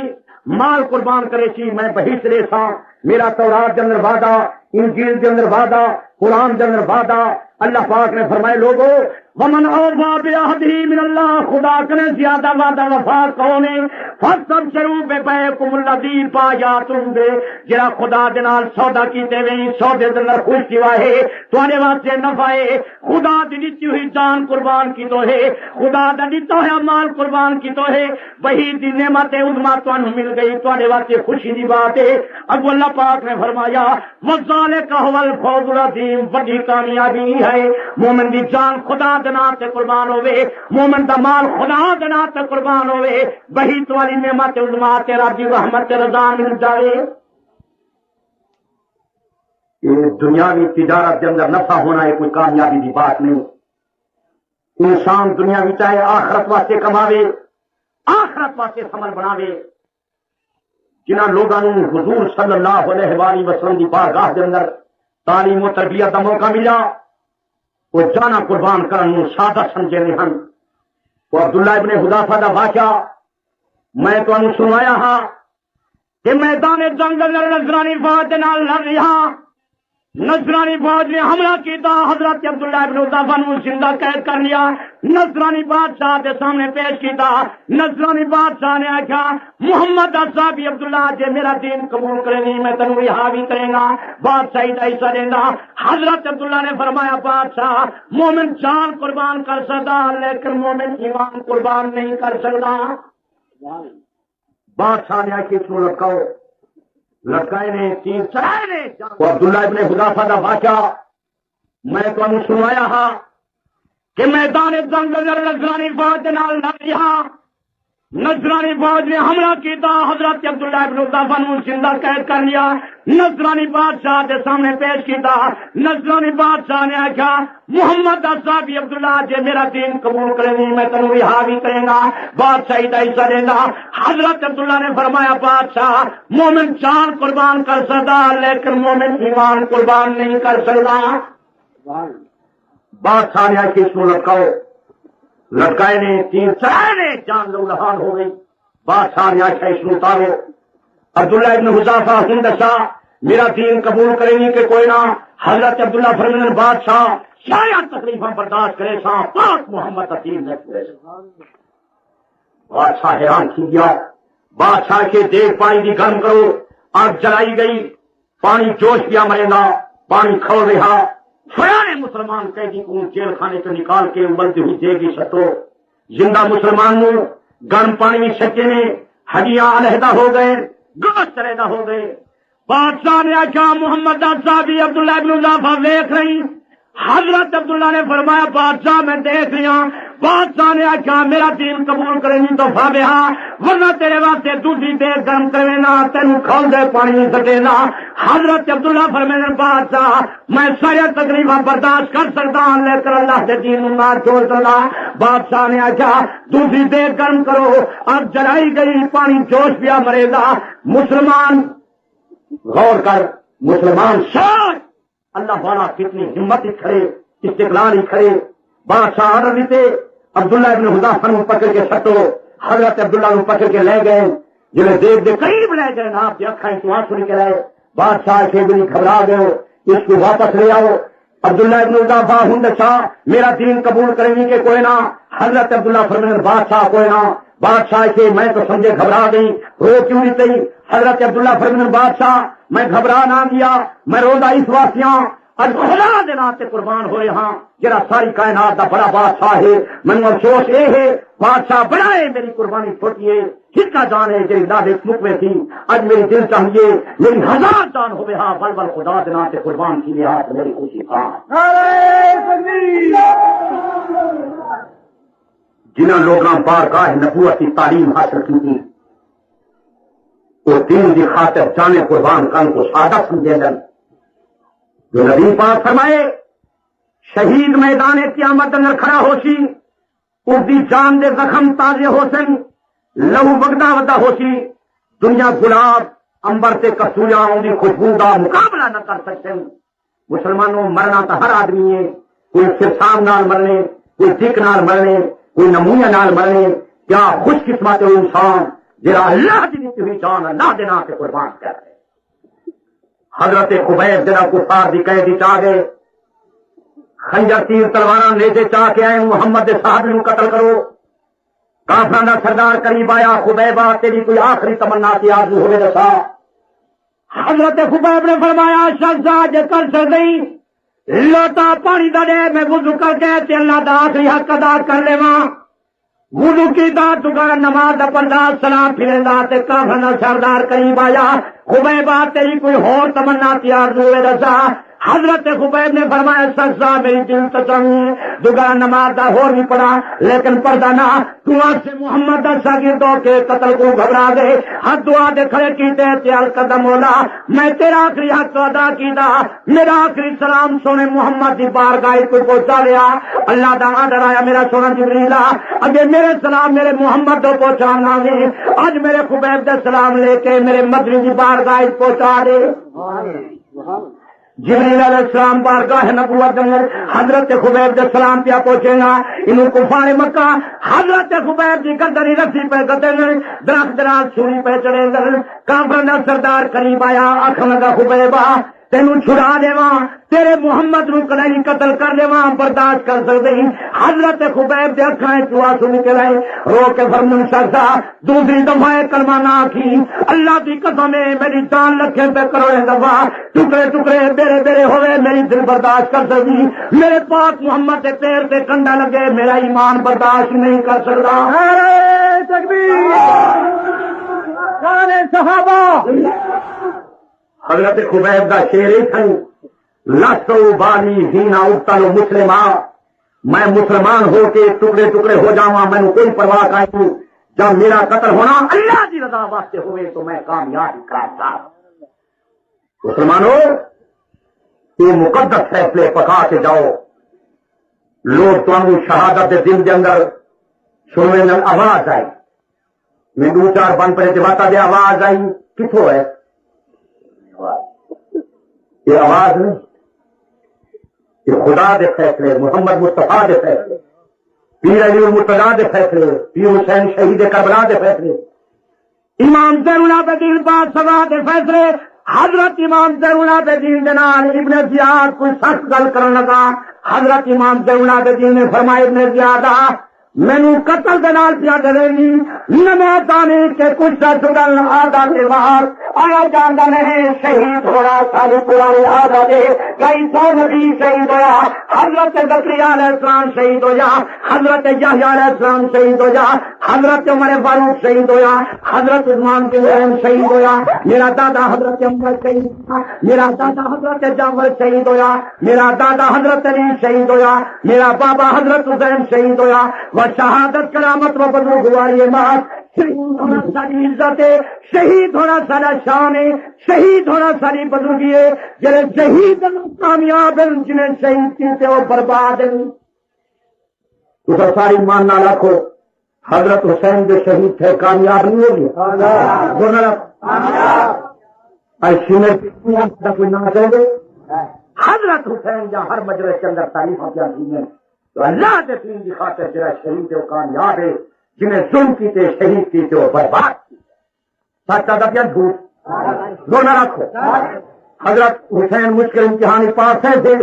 A: مال قربان کرے سی، میں بہشت لے سا، میرا تورات کے اندر وعدہ، انجیل کے اندر وعدہ، قرآن کے اندر وعدہ۔ اللہ پاک نے فرمائے لوگو ومن اوفی بعہدہ من اللہ، خدا کرے زیادہ وعدہ وفا کون ہے، فاستبشروا ببیعکم الذی بایعتم بہ، جڑا خدا دے نال سودا کیتے وے سودے دے اندر خوش تھیا ہے، تواڈے واسطے نفع ہے، خدا دی دتی ہوئی جان قربان کیتو ہے، خدا دا دتا ہوا مال قربان کیتو ہے، وہی دی نعمت عظمی تانوں مل گئی، تواڈے واسطے خوشی دی بات ہے۔ اب اللہ پاک نے فرمایا وذالک هو الفوز العظیم، بڑی کامیابی ہے مومن دی جان خدا دے نام تے قربان ہوے، مومن دا مال خدا دے نام تے قربان ہوے، وہی توالی نعمت عظمی تے رب دی رحمت تے رضا مل جائے۔ یہ دنیاوی تجارت کے اندر نفع ہونا ہے کوئی کامیابی دی بات نہیں۔ انسان دنیا بھی چاہے آخرت واسطے کماوے، آخرت واسطے عمل بناوے۔ جنہاں لوگاں نوں حضور صلی اللہ علیہ وآلہ وسلم دی بارگاہ دے اندر تعلیم و تربیت دا موقع ملا، وہ جانا قربان کرن سادہ سمجھے نہیں ہن۔ وہ عبداللہ ابن حذافہ دا واقعہ میں تانوں سنایا ہاں کہ میدان جنگ اندر نصرانی فوج دے نال لڑ رہا، نصرانی فوج نے حملہ کیتا، حضرت عبداللہ ابن حذیفہ نو زندہ قید کر لیا، نصرانی بادشاہ کے سامنے پیش کیتا۔ نصرانی بادشاہ نے آخیا محمد صاحب عبداللہ جے میرا دین قبول کرے نہیں میں تینوں رہا بھی کرے گا، بادشاہی کا حصہ دینا۔ حضرت عبداللہ نے فرمایا بادشاہ مومن جان قربان کر سکتا لیکن مومن ایمان قربان نہیں کر سکتا۔ بادشاہ نے آخر اس کو لٹکاؤ، لٹکائے نے تیر چلائے نے۔ عبداللہ ابن حذیفہ کا واقعہ میں تمہیں سنوایا ہاں کہ میدان جنگ نصرانی فوج کے نال لڑ رہا، نصرانی فوج نے حملہ کیتا، حضرت عبداللہ ابن حذیفہ نو زندہ قید کر لیا، نصرانی بادشاہ کے سامنے پیش کیتا۔ نصرانی بادشاہ نے آخیا محمد صاحب عبداللہ جے میرا دین قبول کرے نہیں میں تینوں رہا بھی کرے گا، بادشاہی کا حصہ دے گا۔ حضرت عبداللہ نے فرمایا بادشاہ مومن جان قربان کر سکتا لیکن مومن ایمان قربان نہیں کر سکتا۔ بادشاہ نے آخر اس کو لٹکاؤ، لٹکائے نے تیر چلائے نے، جان لو لہان ہو گئی۔ بادشاہ نے آخیا اس کو اتارو۔ عبداللہ ابن حذیفہ ہوں دسا میرا دین قبول کرے گی کہ کوئی نہ؟ حضرت عبداللہ فرمانے بادشاہ شاید تکلیفاں برداشت کرے سا پاک محمد دین نہ کرے۔ بادشاہ حیران تھی گیا۔ بادشاہ کے دیکھ پانی دی گرم کرو، آگ جلائی گئی، پانی جوش پیا مرے گا، پانی کھول رہا۔ سیانے مسلمان قیدی کو جیل خانے سے نکال کے ابلتی ہوئی دے گی سٹو، زندہ مسلمان نو گرم پانی میں سچے نے ہڈیاں علیحدہ ہو گئے، گوشت علیحدہ ہو گئے۔ بادشاہ نے آخیا محمد صاحب عبداللہ ابن حذیفہ دیکھ رہی؟ حضرت عبداللہ نے فرمایا بادشاہ میں دیکھ رہی ہوں۔ بادشاہ نے آخیا میرا دین قبول کرے نہیں تو فابہا، ورنہ تیرے واسطے دوسری دیر گرم کرے نا، تینوں کھول دے پانی نہیں سٹے نا۔ حضرت عبداللہ فرمانے بادشاہ میں سارے تکلیفاں برداشت کر سکتا ہوں لیکن اللہ کے دین نہ چھوڑ سکتا۔ بادشاہ نے آخیا دوسری دیر گرم کرو، اب جلائی گئی، پانی جوش پیا مرے گا۔ مسلمان غور کر، مسلمان شاید اللہ والا کتنی ہمت ہی کھڑے، استقلال ہی کھڑے۔ بادشاہ آرڈر دیتے عبداللہ ابن حذیفہ نو پکڑ کے سٹو، حضرت عبداللہ نو پکڑ کے لے گئے، جنہیں دیکھ دے قریب لے گئے نا آپ کی اکھائیں تو آنسو نکل آئے۔ بادشاہ کے بھی گھبرا گئے، اس کو واپس لے آؤ۔ عبداللہ ابن حذیفہ ہند شاہ میرا دین قبول کریں گے کہ کوئی نہ؟ حضرت عبداللہ فرمانے بادشاہ کوئی نہ۔ بادشاہ کے میں تو سمجھے گھبرا گئی، رو کیوں نہیں گئی؟ حضرت عبداللہ فرمانے بادشاہ میں گھبرا نہ گیا، میں روزہ اس واسطیاں اج خدا دے نام تے قربان ہو رہا ہاں جڑا ساری کائنات دا بڑا بادشاہ ہے۔ مینوں افسوس یہ ہے بادشاہ بڑا ہے، میری قربانی چھوٹی ہے، ہکا جان ہے جی ڈاڈے مک میں تھی، اج میری دل چاہیے میری ہزار جان ہوے ہاں بل بل خدا دے نام تے قربان کی ہاں میری خوشی تھا۔ جنہاں لوگاں بارگاہ نبوت کی تعلیم حاصل کی تھی وہ دین کی خاطر جانے قربان کرن کو سادہ سمجھے گا۔ جو نبی پاک فرمائے شہید میدان قیامت اندر کھڑا ہو سی، اس دی جان دے زخم تازے ہو سن، لہو بگدا ودا ہو سی، دنیا گلاب امبر تے کستوریاں دی خوشبو دا مقابلہ نہ کر سکتے۔ مسلمانوں مرنا تو ہر آدمی ہے، کوئی سرسام نال مرنے، کوئی دک نال مرنے، کوئی نمونیا نال مرنے۔ کیا خوش قسمت ہے انسان جڑا اللہ دی دتی ہوئی جان اللہ دے نام تے قربان کر رہے۔ حضرت خبیب جڑا کفار دی قید وچ آ گئے، خنجر تیر تلواراں نیزے چاہ کے آئے محمد دے صحابی نو قتل کرو۔ کافراں دا سردار قریب آیا، خبیبہ تیری کوئی آخری تمنا کی آرزو ہوے دسا۔ حضرت خبیب نے فرمایا شہزاد جے کر سکدی لوٹا پانی دا دے میں وضو کر کے تے اللہ دا آخری حق ادا کر لیواں۔ وضو کیتا دوبارہ نماز دا پڑھدا سلام پھردا تے کافراں دا سردار قریب آیا، خبیبہ تیری کوئی ہور تمنا کی آرزو ہوے دسا۔ حضرت خبیب نے فرمایا سزا میری دل تو چاہیے دوبارہ نماز دا ہور بھی پڑھا لیکن پڑھدا نہ، تو آج سے محمد دا شاگرد ہو کے قتل کو گھبرا گئے، ہاتھ دعا دے کھڑے کیتے تیار قدم مولا میں تیرا آخری حق تو ادا کیتا، میرا آخری سلام سونے محمد دی بارگاہ کو پہنچا لیا۔ اللہ دا آڈر آیا میرا سونا جبریل اگے میرے سلام میرے محمد کو پہنچانا ہے، اج میرے خبیب دے سلام لے کے میرے مدنی دی بارگاہ پہنچا دے۔ جبریل علیہ السلام بارگاہ نبوت اندر حضرت خبیب دے سلام پیا پہنچے گا، انہوں کفار مکہ حضرت خبیب دی گردنی رسی پہ گتے درخت درال سوری پہ چڑے گا۔ کافروں دا سردار قریب آیا، آخر لگا خبیبہ تینوں چھڑا دیواں تیرے محمد نو کدی نہیں قتل کر دیواں برداشت کر سکدے ہی حضرت خبیب دے اکھاں وچ آنسو نکل آئے رو کے فرمایا شخصا دوسری دفعہ کلمہ نہ آکھی اللہ دی قسم ہے میری جان لکھے پہ کروڑے دفعہ ٹکڑے ٹکڑے بیرے بیرے ہوئے میری دل برداشت کر سکتی میرے پاک محمد کے پیر پہ کنڈا لگے میرا ایمان برداشت نہیں کر سکتا
B: نعرہ تکبیر نعرہ صحابہ
A: حضرت خبیب دا شعر ہی تھا لسو بالی ہینا ابتل مسلمان میں مسلمان ہو کے ٹکڑے ٹکڑے ہو جاواں میں نے کوئی پرواہ نہیں جب میرا قتل ہونا اللہ کی رضا واسطے ہوئے تو میں کامیاب کرتا مسلمانوں یہ مقدس فیصلے پکا کے جاؤ لوگ تمہیں شہادت دن کے اندر سننے میں آواز آئی میں دو چار بند پڑے جباتا دے آواز آئی کتوں ہے یہ آواز نہیں یہ خدا دے فیصلے محمد مصطفیٰ دے فیصلے پیر علی المرتضیٰ دے فیصلے پیر حسین شہید کربلا دے فیصلے امام زین العابدین بادشاہ دے فیصلے حضرت امام زین العابدین دے نال ابن زیاد کوئی سخت گل کرن لگا حضرت امام زین العابدین نے فرمایا ابن زیاد مینو قتل دے نال پیا ڈرینی نہ میں دانے کے کچھ چھڑن آدھا کے باہر آیا جاندا نہیں شہید ہونا ساری پرانی آدھا دے کئی سو نبی شہید ہویا حضرت زکریا علیہ السلام شہید ہویا حضرت یحییٰ علیہ السلام شہید ہویا حضرت عمر فاروق شہید ہویا حضرت عثمان بن عفان شہید ہویا میرا دادا حضرت عمر شہید ہویا میرا دادا حضرت جعفر شہید ہویا میرا دادا حضرت علی شہید ہویا میرا بابا حضرت حسین شہید ہویا شہادت کرامت و بدر گواری بات شہید ہونا ساری عزت ہے شہید ہونا سارا شان ہے شہید ہونا ساری بزرگی ہے جنہیں شہید کامیاب ہیں جنہیں شہید کیتے وہ برباد ہیں تو ساری ماننا رکھو حضرت حسین جو شہید تھے کامیاب نہیں ہوگی کوئی نہ چاہے حضرت حسین جہاں ہر مجلس کے اندر تعریف کیا ہے تو اللہ کے دین کی خاطر جرا شہید وہ کامیاب ہے جنہیں ظلم کیتے شہید کیتے وہ برباد کیتے سچا دبیا جھوٹ دونوں رکھو حضرت حسین مشکل امتحانی پاس ہے دے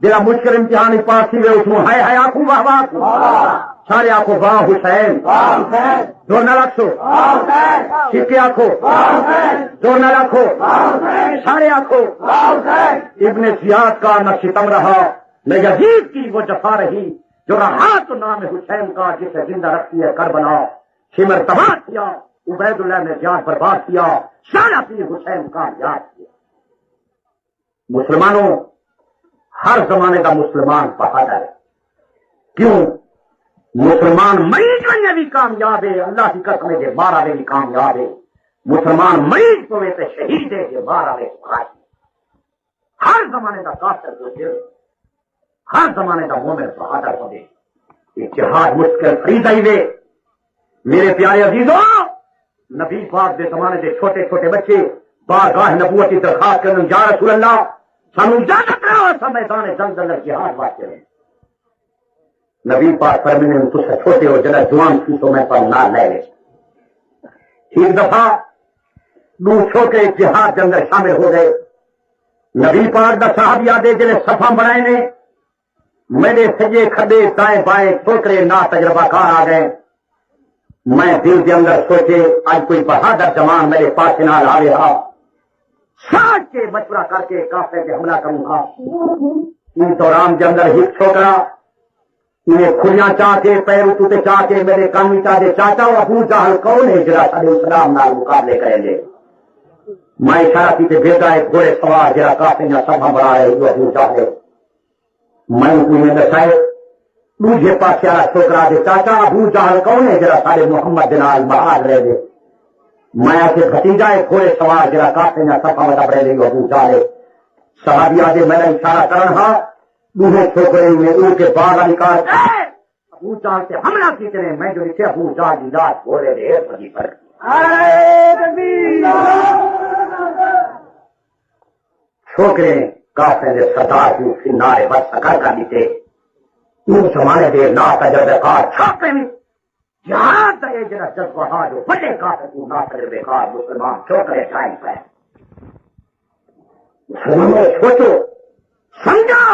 A: جرا مشکل امتحانی پاس ہی اس میں ہائے آنکھوں واہ واہ سارے آنکھوں واہ حسین دونوں رکھو سکے آنکھوں دونوں رکھو سارے آنکھوں ابن زیاد کا نہ ستم رہا نہ یزید کی وہ جفا رہی جو رہا تو نام حسین کا جسے زندہ رکھتی ہے کر بنا شمر تباہ کیا عبید اللہ نے جان برباد کیا سارا پیر حسین کا یاد کیا مسلمانوں ہر زمانے کا مسلمان بہادر ہے کیوں مسلمان مریض میں بھی کامیاب ہے اللہ کی قسم کے مارا میں بھی کامیاب ہے مسلمان مریض کو ویسے شہید ہے کہ مارا میں ہر زمانے کا کافر کو دل ہر زمانے کا مومن بہادر ہو دے یہ جہاد مشکل فریضہ ہی دے میرے پیارے عزیزوں نبی پاک دے زمانے دے چھوٹے چھوٹے بچے بارگاہ نبوت کی درخواست کرنے یا رسول اللہ سانو اجازت رہو سب میدان جنگ اندر جہاد واسطے رہے نبی پاک فرمانے میں تجھ سے چھوٹے ہو جنا جوان چیزوں میں پر نہ لے لے ایک دفعہ دو چھوٹے جہاد کے اندر شامل ہو گئے نبی پاک دا صحابی آدھے جنہیں صفا بنائے نے میرے سجے کھڈے دائیں بائیں چھوکرے نا تجربہ کار آ گئے میں دل کے اندر سوچے آج کوئی بہادر جوان میرے پاس نال آ رہا ساج کے مشورہ کر کے کافے کے حملہ کروں گا ان دوران کے اندر ایک چھوکرا انہیں کھلیاں چاہ کے پیر اتوتے چاہ کے میرے کامی چاہ دے چاچا ابو جہل کون ہے جرا علیہ السلام نال مقابلے کریں گے میں اشارہ کی بھیجا ایک گھوڑے سوار جرا کافی نہ سبھا بڑا ہے وہ ابو جہل میں انہیں دسائے دوسرے پاس والا چھوکرا دے چاچا ابو جہل کون ہے جرا سارے محمد دلال بہار رہ دے میں آتے بھتیجا ایک گھوڑے سوار جرا کافی نہ سبھا بڑا بڑے لے ابو جہل صحابی آدھے میں نے اشارہ کرنا دوسرے چھوکرے میں ان کے باغ نکال ابو جہل سے حملہ کی کریں میں جو لکھے ابو جہل کی ذات بولے رہے پڑی پر چھوکرے کافی نے سردار کی نارے بس سکر کر دیتے ان زمانے دے نا تجربے کار چھاپے میں جہاد دے جنا جذبہ جو بڑے کافی کو نا تجربے کار مسلمان چھوکرے ٹائم پہ سوچو سمجھا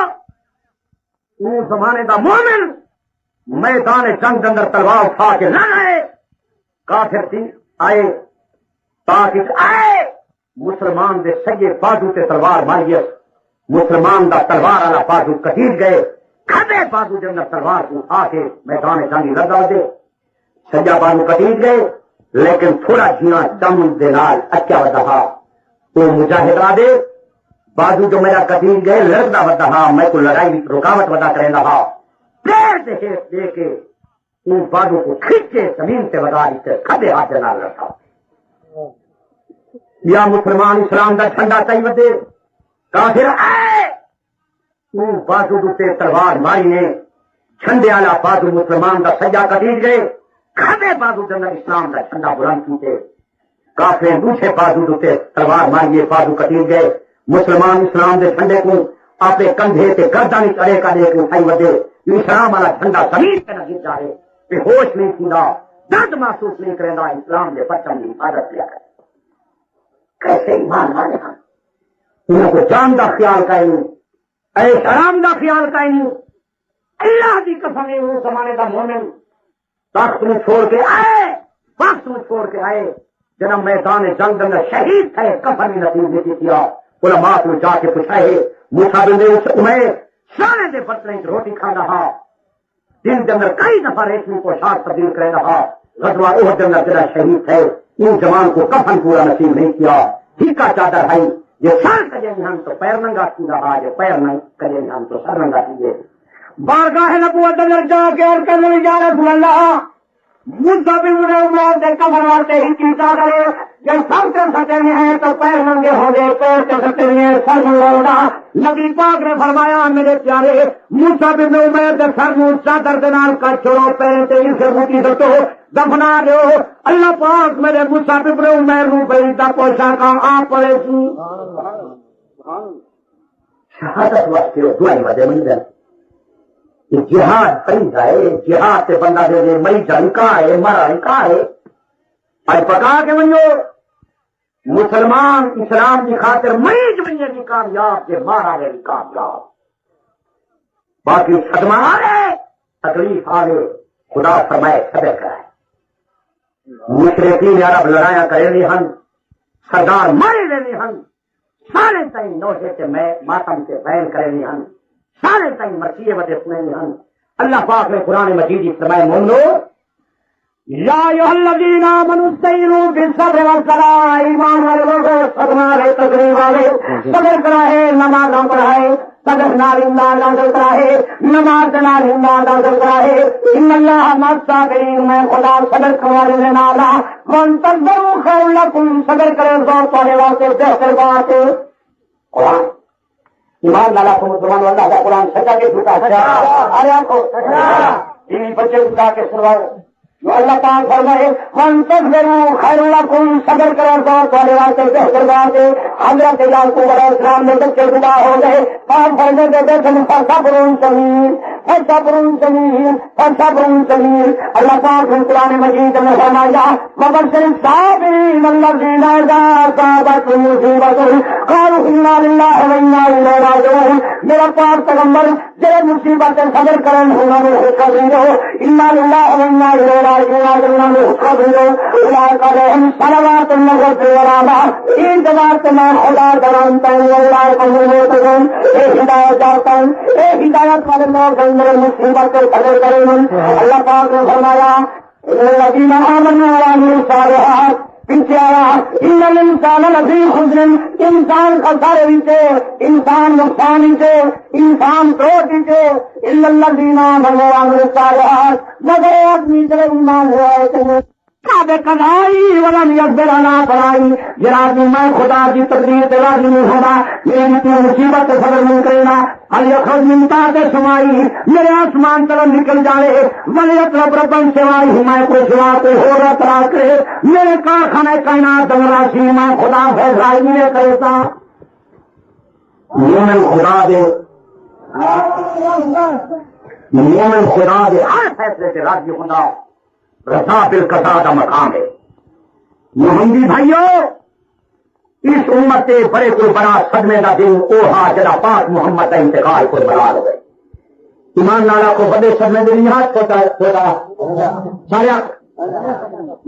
A: وہ زمانے کا مومن میدان جنگ اندر تلوار اٹھا کے نہ آئے کافر تھی آئے تاکہ آئے مسلمان دے سجے بازو تے تلوار ماری مسلمان دا تلوار والا بازو کٹیٹ گئے کھبے بازو کے اندر تلوار کو آ کے میدان جنگ لگا دے سجا بازو کٹیٹ گئے لیکن تھوڑا جینا دم دے نال اچھا ودا وہ مجاہد آ دے بازو جو میرا کٹیٹ گئے لڑتا ودا میں کو لڑائی رکاوٹ ودا کریں رہا پیر دے کے ان بازو کو کھینچ کے زمین سے ودا دیتے کھبے ہاتھ نہ لڑتا یا مسلمان اسلام کا جھنڈا چاہیے ودے کافر آئے ان بازو دوتے تلوار ماری نے جھنڈے والا بازو مسلمان کا سجا کٹیٹ گئے کھبے بازو کے اندر اسلام کا جھنڈا بلند کیتے کافر دوسرے بازو دوتے تلوار ماری بازو کٹیٹ گئے مسلمان اسلام کے جھنڈے کو اپنے کندھے سے گردن چڑے کا لے کے اٹھائی ودے اسلام والا جھنڈا زمین پہ نہ گر جائے بے ہوش نہیں تھا درد محسوس نہیں کرے گا اسلام کے پرچم کی حفاظت کیا کرے کیسے ایمان والے ہیں انہوں کو جان کا خیال کا نہیں اے حرام کا خیال کا نہیں اللہ کی قسم وہ زمانے کا مومن تخت میں چھوڑ کے آئے وقت میں چھوڑ کے آئے جنم میدان جنگ میں شہید تھے کفن بھی نصیب نہیں کیا علماء کو جا کے پوچھائے موسیٰ بن عمیر سارے دے برتنے کی روٹی کھا رہا دن کے اندر کئی دفعہ ریشمی پوشاک تبدیل کر رہا غزوہ احد کے اندر جڑا شہید تھے ان جوان کو کفن پورا نصیب نہیں کیا ٹھیکا چادر ہے یہ سر کرے ہم تو پیر ننگا کی رہا یہ پیر نہ کرے ہم تو سر ننگا کیجیے بارگاہ نبوت اندر جا کے اور کرنے جا رسول اللہ موسیٰ بن عمیر دے کفن مارتے ہی کی چادر جب سر کے سٹے ہیں تو پیر ننگے ہو گئے پیر کے سٹے ہیں سر ننگا نبی پاک نے فرمایا میرے پیارے موسیٰ بن عمیر دے سر نو چادر دے نال کٹ چھوڑو پیر تے اسے موٹی دتو دفنا دو اللہ پاک میرے موسیٰ بن عمیر نو بیدا پوچھا کا آپ پڑے سی شہادت وقت دعائی وجہ مندر جہاد پڑی جائے جہاد سے بندہ دے دے مئی جنکا ہے مرا نکا ہے آج پکا کے ونجو مسلمان اسلام کی خاطر مئی جو بھی کامیاب کے مارا رہے کامیاب باقی صدمہ آ رہے تکلیف آ رہے خدا فرمائے صبر کرائے مشرقین عرب لڑایا کرے نہیں ہن سردار مارے رہے ہن سارے تائیں نوشے سے میں ماتم سے بیان کرے نہیں ہن سارے تائیں مرثیے وجہ سنے نہیں ہن اللہ پاک نے قرآن مجید کی فرمائے مومنو یا ایھا الذین آمنوا استعینوا بالصبر والصلاۃ ایمان والے لوگوں صبر والے تقوی والے صبر کرائے نماز پڑھائے صبر نال ایمان حاصل کرائے نماز نال ایمان حاصل کرائے ان اللہ مع الصابرین میں خدا صبر کرنے والے نال من تصبروا خیر لکم صبر کرے تو تمہارے واسطے بہتر بات ہے قرآن ایمان لالا کو مسلمان اللہ کا قرآن سچا کے جھوٹا ارے آپ کو بیوی بچے اٹھا کے سنواؤ جو اللہ تعالیٰ فرمائے من تصبروا خیر لکم صبر کرے تو تمہارے واسطے بہتر بات ہے حضرت یعقوب علیہ السلام نے بچے جدا ہو گئے کام کرنے کے دیکھنے صبر جمیل صبر جمیل صبر جمیل اللہ پاک نے قرآن مجید میں فرمایا وبشر الصابرین الذین اذا اصابتهم مصیبۃ قالوا انا للہ وانا الیہ راجعون میرا پاک پیغمبر جب مصیبت صبر کرن انہوں نے خوشخبری دو انا للہ وانا الیہ راجعون خوشخبری دو اولئک علیہم صلوات من ربهم ورحمۃ ان جماعت میں خدا درانتا ہے اولئک هم المهتدون اے ہدایت داتا اے ہدایت والے لوگ میرے مصیبت کو صبر کریں اللہ پاک نے فرمایا الذین آمنوا وعملوا الصالحات پیچھے آیا ان الانسان لفی خسر انسان خسارے سے انسان نقصان سے انسان کروٹ سے الا الذین آمنوا وعملوا الصالحات مگر آدمی جو ایمان لے آئے کعبے کدائی ولم یصبر علی بلائی جناب میں خدا کی تقدیر پہ راضی نہیں ہوگا میری اتنی مصیبت صبر نہیں کرے گا الیخرج من تحت سمائی میرے آسمان طرف نکل جائے ولیطلب ربن سوائی میں کوئی سوا کوئی ہو رہا تلاش کرے میرے کارخانے کائنات دنگراسی میں خدا فیصلہ نہیں کرتا مومن خدا دے مومن خدا دے ہر فیصلے سے راضی ہونا رضا بالقضاء کا مقام ہے محمدی بھائیو اس امت کے بڑے کوئی بڑا صدمے کا دن اوہا جڑا پاک محمد کا انتقال کو برباد ہو گئے. ایمان لالا کو بڑے صدمے دن یاد ہوتا سارے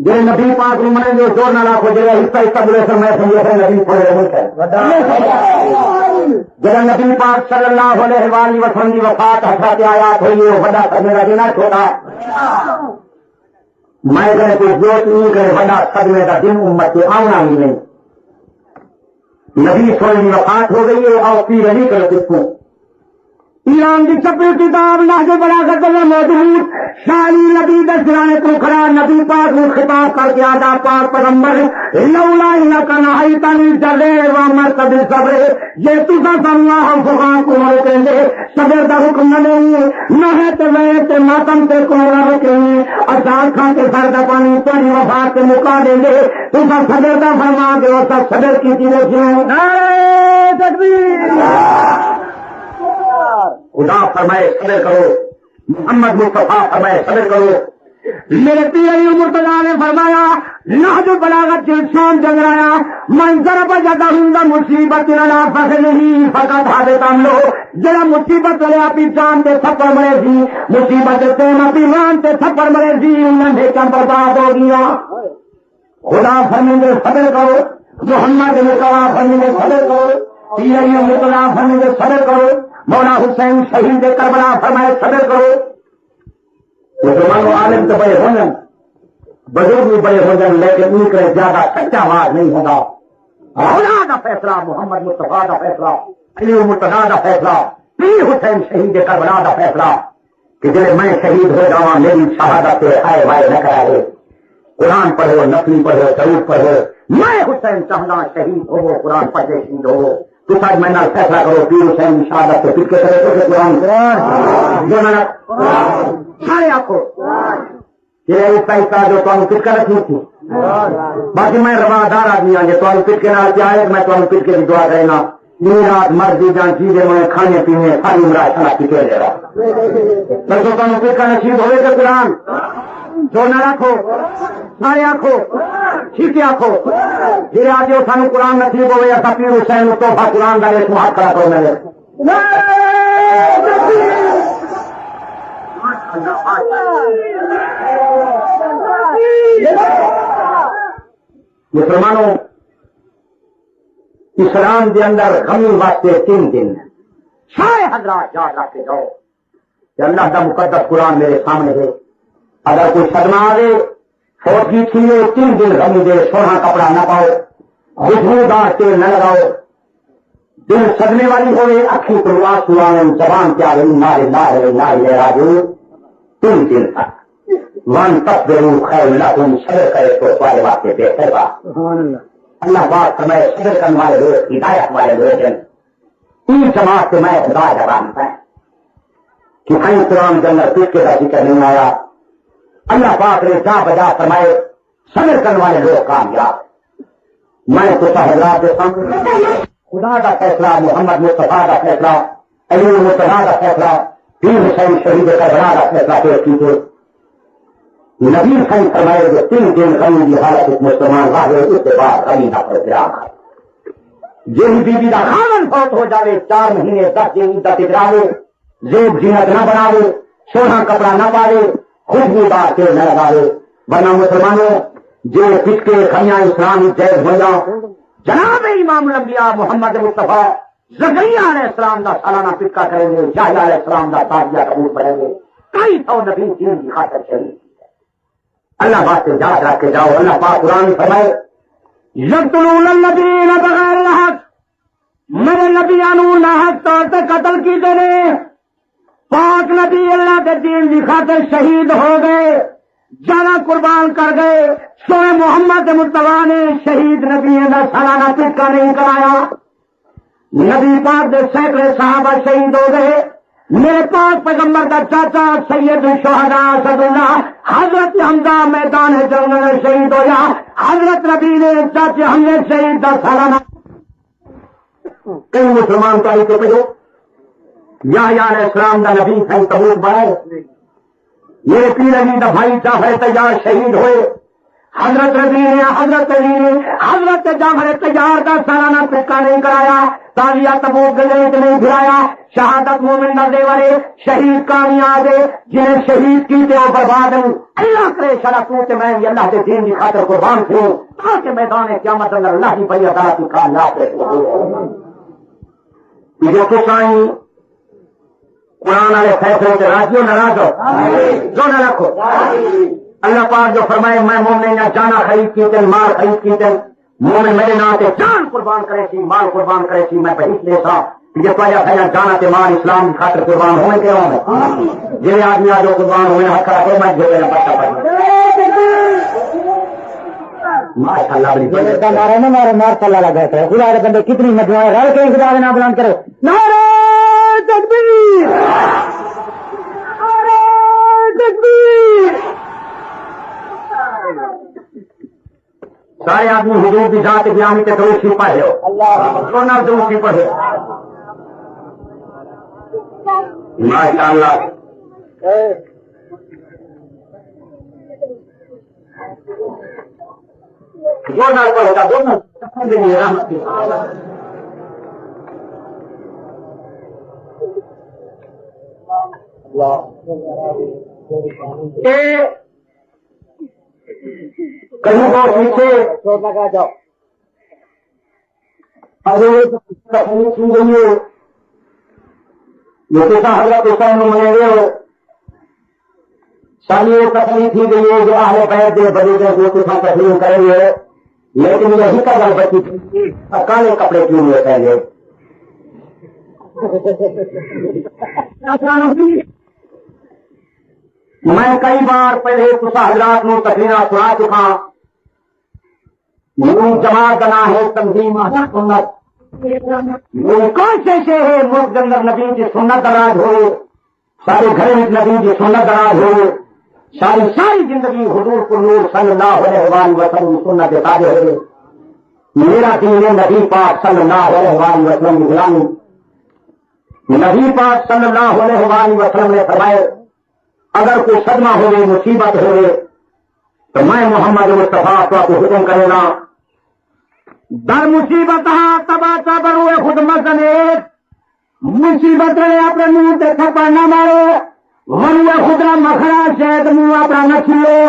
A: جی نبی پاک نو مرے جو زور نہ لاکھو جی حصہ حصہ بولے سر میں سمجھے نبی پڑے ملک ہے جب نبی پاک صلی اللہ علیہ وآلہ وسلم کی وفات حضرت آیات ہوئی وہ بڑا صدمے کا دن چھوٹا میں کہنے کوئی جوت نہیں کہ بڑا صدمے کا دن امت سے آنا ہی نہیں. نبی سونے کی وفات ہو گئی ہے اور پیر نہیں کر سکوں ایران کی چپی کتاب نہ جو بڑا کر موجود شالی نبی دسرانے کو کھڑا نبی پاک کو خطاب کر کے آدھا پاک پیغمبر لولا کا نہائی تانی چلے وہ مرتب صبر یہ تجھا سمنا ہم فقان کو نہ رکیں گے صبر کا حکم نہ دیں گے نہ ہے تو میں تے ماتم سے کو نہ رکیں گے اچار کھا کے سر کا پانی تیری وفات سے مکا دیں گے تجھا صبر کا فرما دے اور سب صبر کی چیزیں کیوں نعرہ تکبیر خدا فرمائے صبر کرو محمد مصطفیٰ فرمائے صبر کرو. میرے پیر مرتضیٰ نے فرمایا نہج البلاغت جلسان جگرایا منظر پر جگہ ہوں مصیبت لنا فخر نہیں فقط حادثان لو جڑا مصیبت لے اپنی جان تے تھپڑ مرے سی مصیبت تے اپنی جان تے تھپڑ مرے سی انہاں نے کم برباد ہو گیا. خدا فرمائے صبر کرو محمد مصطفیٰ فرمائے صبر کرو پیر مرتضیٰ فرمائے صبر کرو مولا حسین شہید کربلا فرمائے صبر کرو. مسلمانوں عالم تو بڑے ہوں بزرگ بھی بڑے ہو جائیں لیکن ان کا زیادہ سچا آواز نہیں ہوگا. مولا کا فیصلہ محمد مصطفیٰ کا فیصلہ علی مرتضیٰ کا فیصلہ پیر حسین شہید کربلا کا فیصلہ کہ جب میں شہید ہو جاؤں میری شہادت آئے وائے نہ کرائے قرآن پڑھو نفلی پڑھو درود پڑھو میں حسین چاہنا شہید ہو قرآن پڑھے شہید ہو تو سب میں نہ فیصلہ کرو پیر حسین شہادت سے پھر کے کرے تو قرآن سارے آنکھوں اس کا جو تمہیں پٹ کر رکھی تھی باقی میں روادار آدمی آج تمہیں پٹ کے نہ چاہے میں تمہیں پٹ کے دعا کرنا دن رات مرضی جان چیزیں میں کھانے پینے ساری عمرہ کھانا پیتے دے رہا تو تمہیں پٹ کا نصیب ہوئے کہ قرآن جو نہ رکھو سارے آنکھوں ٹھیک آنکھوں جی آج سانو قرآن نصیب ہوئے ایسا پیر حسین توحفہ قرآن کا ایک ہاتھ کھڑا کرو میرے مسلمانوں اسلام کے اندر غمی واسطے 3 دن سارے حضرات یاد رکھ کے جاؤ کہ اللہ کا مقدس قرآن میرے سامنے ہے. اگر کوئی صدمہ آئے فوجی تھی 3 دن غمی دے سونا کپڑا نہ پاؤ خوشبودار تیل نہ لگاؤ دل صدمے والی ہوئے اکھی پرواس ہوا زبان کیا رہی نہ راجو 3 دن تک من تب ضرور خیر اللہ تم صبر کرے تو تمہارے واسطے بہتر بات. اللہ بات ہمیں صبر کرنے والے لوگ ہدایت والے لوگ ہیں. 3 جماعت سے میں خدا جوانتا ہے کہ کہیں قرآن کے اندر پیٹ کے ذکر نہیں آیا. اللہ پاک نے جا بجا فرمائے صبر کرنے والے لوگ کامیاب. میں تو حضرات کے سامنے خدا کا فیصلہ محمد مصطفیٰ کا فیصلہ علی مرتضیٰ کا فیصلہ پیر حسین شہید کربلا کا فیصلہ پیش کیجیے. نبی خان فرمائے جو 3 دن غمی کی حالت مسلمان راہے اس کے بعد غمی کا پروگرام ہے. جن بیوی کا خاون فوت ہو جاوے 4 مہینے 10 دن عدت اجراوے زیب زینت نہ بناوے سونا کپڑا نہ پاوے خوشبودار تیل نہ لگاوے ورنہ مسلمانوں جو پٹ کے خمیاں اسلام جائز ہو جاؤ. جناب امام الانبیاء محمد مصطفیٰ زکریا علیہ السلام کا سالانہ پٹکا کریں گے یحییٰ علیہ السلام کا تعزیہ قبول پڑھیں گے. کئی 100 نبی دین کی خاطر شہید. اللہ بات سے یاد رکھ کے جاؤ. اللہ پاک قرآن فرمائے یقتلون الذین بغیر الحق میرے نبیانو ناحق طور سے قتل کی دینے پاک نبی اللہ کے دین کی خاطر شہید ہو گئے جانا قربان کر گئے. سوئے محمد مصطفیٰ نے شہید نبی کا سالانہ پٹکا نہیں کرایا. نبی پاک کے سینکڑے صحابہ شہید ہو گئے. میرے پاک پیغمبر کا چاچا سید الشہداء اسد اللہ حضرت حمزہ میدان جنگ میں شہید ہو جا. حضرت نبی نے چاچے ہم نے شہید کا سالانہ کئی مسلمان کا تو پہلو یحییٰ علیہ السلام کا نبی تھا تبوک بڑھائے. میرے پیر علی کا بھائی جعفر تیار شہید ہوئے. حضرت رضی نے حضرت جعفر طیار کا سالانہ ٹکا نہیں کرایا، تازیہ تبوک گلے نہیں پھرایا، شہادت مومن نہ دے والے شہید کامیاب جنہیں شہید کی تے وہ برباد ہوں، اللہ کرے شرع تو تے میں اللہ کے دین کی خاطر قربان تھوں تاکہ میدان قیامت اندر اللہ کی بڑی عدالت کی کھا لا کے جو کچھ آئیں قرآن والے فیصلے سے راضی ہو ناراض ہو جو نہ رکھو۔ اللہ پاک جو فرمائے میں مومن نہ جانا خرید کی تن مال خرید کی تن مومن میرے نام تے جان قربان کرے سی مال قربان کرے سی میں بہت لے سا یہ تو آیا جانا تے مال اسلام کی خاطر قربان ہونے کے ہوں جی آدمی آج قربان ہوئے حق رکھو میں جو میرا بچہ پڑھ ماشاء اللہ ماشاء اللہ لگا ہے خدا کے بندے کتنی مجموعے رل کے خدا کے نام بلند کرو نعرہ تکبیر نعرہ تکبیر۔ سارے آدمی حضور کی ذات گرامی کے درود شریف پڑھے ہو نہ درود شریف پڑھے ماشاء اللہ۔ جو نہ پڑھے گا دونوں کہیں کو پیچھے جاؤ سن گئی ہو جو کسا حضرت حسین منے گئے ہو سالی تکلیف تھی گئی ہے جو اہل بیت دے بڑی گئے جو کسا تسلیم کریں گے لیکن یہی کا گل بچی تھی کالے کپڑے کیوں ہوئے پہلے میں کئی بار پہلے کسا حضرات نو تقریرا سنا چکا جماعت کا نام ہے تنظیم سنت کون سے شہر ہے ملک کے اندر نبی کی سنت دراز ہو سارے گھر میں نبی کی سنت دراز ہو ساری زندگی حضور کو نور صلی اللہ علیہ وسلم سنت تابع ہے میرا دین ہے نبی پاک صلی اللہ علیہ وسلم کی غلامی۔ نبی پاک صلی اللہ علیہ وسلم نے فرمایا اگر کوئی صدمہ ہوئے مصیبت ہوئے تو میں محمد مصطفیٰ کو حکم کرے گا در مصیبت تبا تبر ہوئے خود مزنے مصیبت رہے اپنے منہ تے تھپا نہ مارو ورنہ خدرا مکھنا شاید منہ اپنا نہ کھلو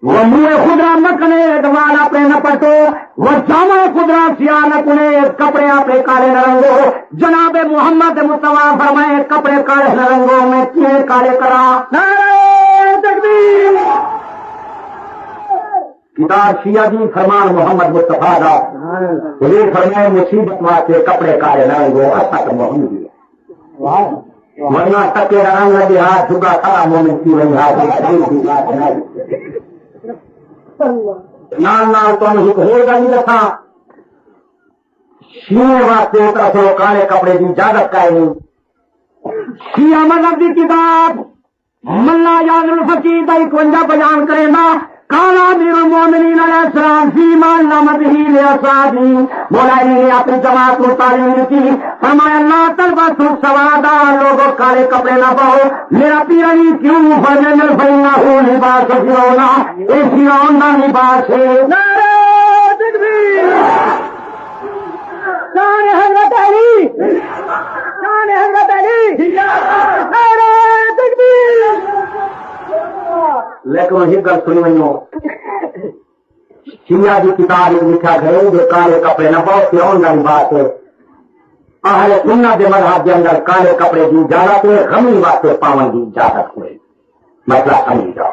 A: وہ منہ خدرا مکھنے دوال اپنے نہ پٹو وہ جامع خدرا سیاہ نہ کنے کپڑے اپنے کالے نہ رنگو جناب محمد مصطفیٰ فرمائے کپڑے کالے نہ رنگو میں کیے کالے کرا نعرہ تکبیر۔ کتاب شیعہ دی فرمان محمد مصطفیٰ دا یہ فرمائے مصیبت واسطے کپڑے کالے نہ رنگو اصل محمد ورنہ تکے رنگ لگے ہاتھ جھگا کھڑا مومن کی وہی ہاتھ نال تو ہو گا نہیں رکھا شیعہ واسطے طرف کالے کپڑے کی اجازت کا نہیں۔ شیعہ مذہب کی کتاب ملا یاد الفقیر کا 51 بیان کرے گا کالا امیر المومنین علیہ السلام فیما علمت ہی لاصحابہ مولا علی نے اپنی جماعت کو تعلیم دی فرمایا لا تلبسوا السواد لوگوں کالے کپڑے نہ پاؤ میرا پیر علی کیوں فرمایا فإنه لباس فرعون اے فرعون کا لباس ہے۔ نعرہ تکبیر شان حضرت علی شان حضرت علی نعرہ تکبیر۔ لیکن وہی گل سنی ویو شیعہ کی کتاب لکھا گئے جو کالے کپڑے نہ پاؤ فرعون کا لباس ہے۔ اہل سنت کے مذہب کے اندر کالے کپڑے کی اجازت ہے غمی واسطے پاون کی اجازت ہوئے مسئلہ سمجھ جاؤ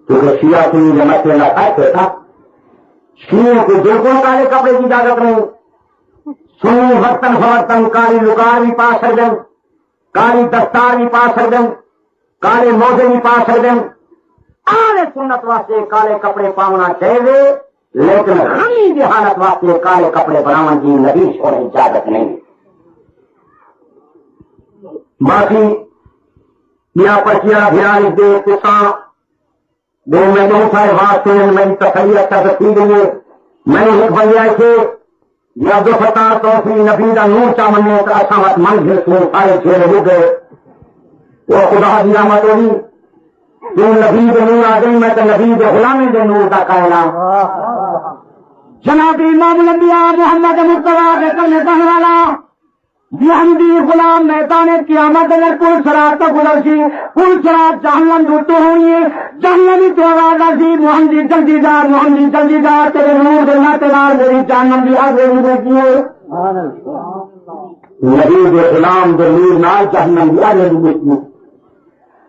A: کیونکہ شیعہ سنی کے مسئلے نہ کھاتے تھا شیعہ کو بالکل کالے کپڑے کی اجازت نہیں سنی برتن فورتن کالی لکار بھی پا سکتے کالی دستار بھی پا سکتے کالے موزے بھی پا سکتے اہل سنت واسطے کالے کپڑے پاؤنا چاہیے لیکن غمی کی حالت واسطے کالے کپڑے بنانا کی نبی کو اجازت نہیں۔ باقی یہاں پر کیا دھیان دے کسان دو میں بہت سارے بات سنے میری تصویر اچھا سے کی گئی ہے میں نے ایک بھیا سے یہ عبد الفتاح توفیق نبی کا نور چامن نے ایسا مت من سے سارے چہرے ہو گئے وہ خدا کی رحمت ہوگی تو نبی دے نور آ گئی میں تو نبی دے غلامی دے نور دا قائلہ جناب امام الانبیاء محمد مصطفیٰ کے کرنے کہنے والا محمدی غلام میدان قیامت اگر پل سرات تو گزر سی پل سرات جہنم دوتو ہوئی جہنمی تو آواز آسی محمدی جلدی دار تیرے نور دلنا تیرار میری جہنم دی آگے مجھے کیے نبی دے غلام دے نور نال جہنم دی آگے مجھے کیے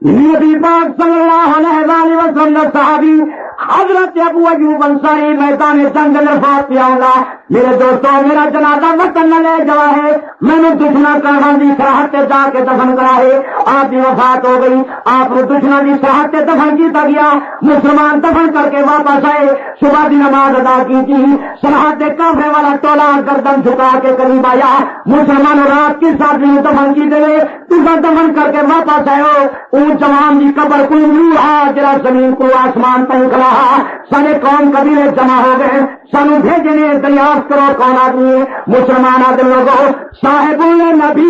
A: نبی پاک صلی اللہ علیہ وسلم صحابی حضرت ابو ایوب انصاری میدان جنگ نرفات پہ آؤں گا میرے دوستوں میرا جنازہ وطن نہ لے جا ہے میں نے دشمنا کرنا دی سراحت جا کے دفن کرا ہے آپ کی وفات ہو گئی آپ کو دشمنا دی سراحت دفن کیتا گیا مسلمان دفن کر کے واپس آئے صبح کی نماز ادا کی تھی سراحت کافرے والا ٹولا گردن جھکا کے قریب آیا مسلمان رات کی ساتھی دفن کی دے تم دفن کر کے واپس آئے ہو اون جوان کی قبر کو جرا زمین کو آسمان تک کھلا سارے قوم قبیلے جمع ہو گئے سانو بھیجنے دریافت کرو کون آدمی مسلمان آدمی لوگوں صاحب نبی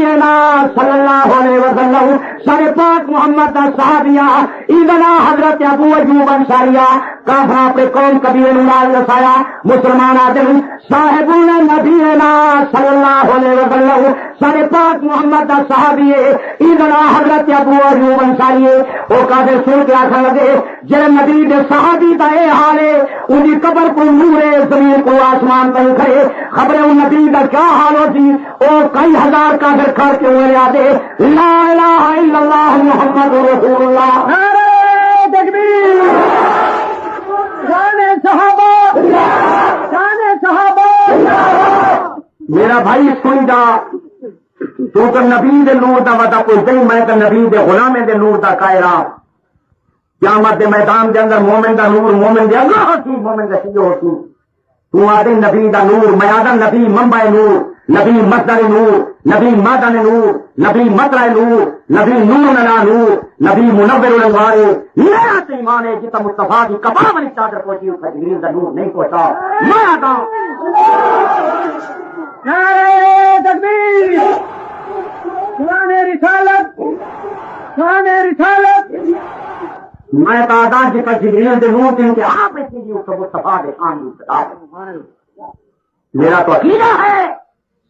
A: صلی اللہ علیہ وسلم سارے پاک محمد کا صحابیہ ایدنا حضرت ابو ایوب انصاریہ کافر اپنے قوم قبیلے نال رسایا مسلمان آدمی صاحب نبی صلی اللہ علیہ وسلم سارے پاک محمد کا صحابی ایدنا حضرت ابو ایوب انصاریہ وہ کافر سن کے آخر لگے جڑے نبی دے صحابی دا اے حال ہے ان کی قبر کو نور ہے زمین کو آسمان پر کھڑے خبریں ان نبی کا کیا حال ہوتی او کئی ہزار کافر کھڑ کے ہوئے یادے لا الہ الا اللہ محمد رسول اللہ
B: نعرہ تکبیر شان صحابہ شان صحابہ
A: میرا بھائی سن جا تو نبی دے نور دا وعدہ کوئی نہیں میں تو نبی دے غلامے دے نور دا قائلہ قیامت دے میدان دے اندر مومن دا نور مومن دے اللہ ہوتی مومن دے سیو ہوتی تو آدھے نبی دا نور میں آدھا نبی منبع نور نبی مصدر نور نبی مادن نور نبی مطلع نور نبی نور ننا نور نبی منور الانوار میرا تو ایمان ہے جتا مصطفیٰ کی کباب والی چادر پہنچی اس کا جبریل دا نور نہیں پہنچا میں آدھا
B: نعرہ تکبیر شان رسالت شان رسالت
A: میں تعداد جی پر جبریل دے نور دے کہ آپ ایسی جی اس کو مصطفیٰ دے خان میرا تو عقیدہ ہے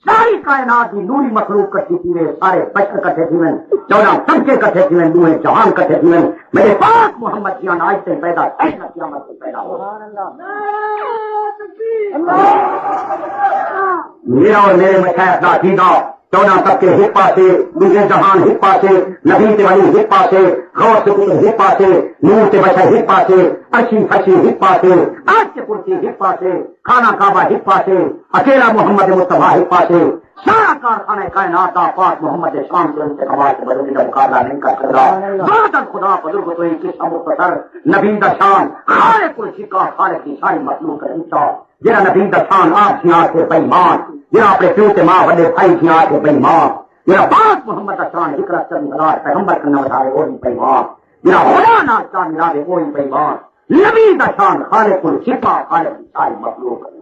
A: ساری کائنات کی نوری مخلوق کٹھی تھی سارے بشر کٹھے تھی میں 14 طبقے کٹھے تھی میں دوئے جہان کٹھے تھی میں میرے پاک محمد کی آج سے پیدا ایسا قیامت سے پیدا ہو میرا اور میرے مشایخ کا عقیدہ 14 طبقے ہپا سے دوسرے جہان ہپا سے نبی تے ولی ہپا سے غوث سے ہپا سے نور تے بشر ہپا سے ارشی فشی ہپا سے آج کے کرسی ہپا سے کھانا کعبہ ہپا سے اکیلا محمد مصطفیٰ ہپا سے سارا کارخانہ کائنات کا پاک محمد شام کے ان سے کمال کے بدلنے کا مقابلہ نہیں کر سکتا ذات خدا بزرگ تو ایک قصہ مختصر نبی دا شان خالق الشقا خالق کی ساری مخلوق کا انشاء جرا نبی دا شان آپ سیاں سے بےمان جرا اپنے پیو تے ماں بڑے بھائی سیاں سے بےمان جرا پاک محمد دا شان حکرت چند ہزار پیغمبر کرنا بتائے وہی بےمان جرا خدا نال شان ملائے وہی بےمان نبی دا شان خالق الشقا خالق کی ساری مخلوق کا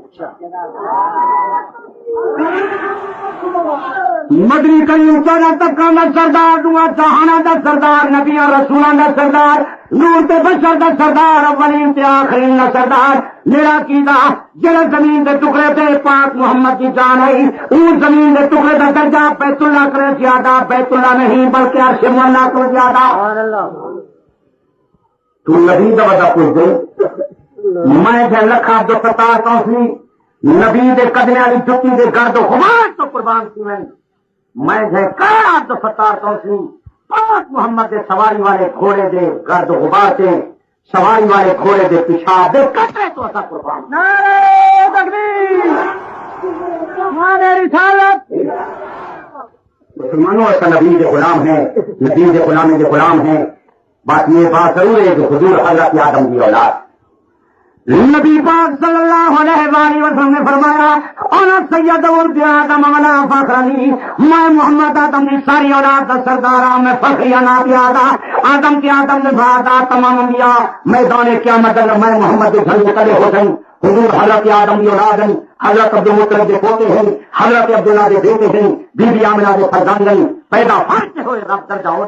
A: مدنی کریم سارا طبقہ دا سردار دعا جہانا دا سردار نبیاں رسولاں دا سردار نور تے بشر دا سردار اولین تے آخرین دا سردار میرا عقیدہ جڑا زمین دے ٹکڑے تے پاک محمد کی جان ہے اون زمین دے ٹکڑے دا درجہ بیت اللہ کرے زیادہ بیت اللہ نہیں بلکہ عرش مولا کو زیادہ تو نبی دا وعدہ کوئی دے میں جے لکھا عبد الستار کونسلی نبی دے قدمے والی جُتی دے گرد و غبار تو قربان تھی میں جے کہا عبد الستار کونسلی پاک محمد دے سواری والے گھوڑے دے گرد و غبار سے سواری والے گھوڑے دے پیشاب دے قطرے تو ایسا قربان
B: نعرہ تکبیر نعرہ رسالت
A: مسلمانوں ایسا نبی دے غلام ہیں نبی دے غلامی دے غلام ہیں بات یہ بات ضرور ہے کہ حضور حضرت آدم کی اولاد نبی پاک صلی اللہ علیہ وآلہ وسلم نے فرمایا انا سید ولد آدم ولا فخر علی میں محمد آدم کی ساری اولاد کا سردار ہوں میں فخری نبی آدم کے آدم نے بعد تمام انبیاء میدان قیامت میں محمد کے گھر میں کھڑے ہو گئے حضور حضرت آدم کی اولاد ہیں حضرت عبد المطلب کے پوتے ہیں حضرت عبداللہ کے بیٹے ہیں بی بی آمنہ کے فرزند ہیں پیدا فرق ہوئے رب درجہ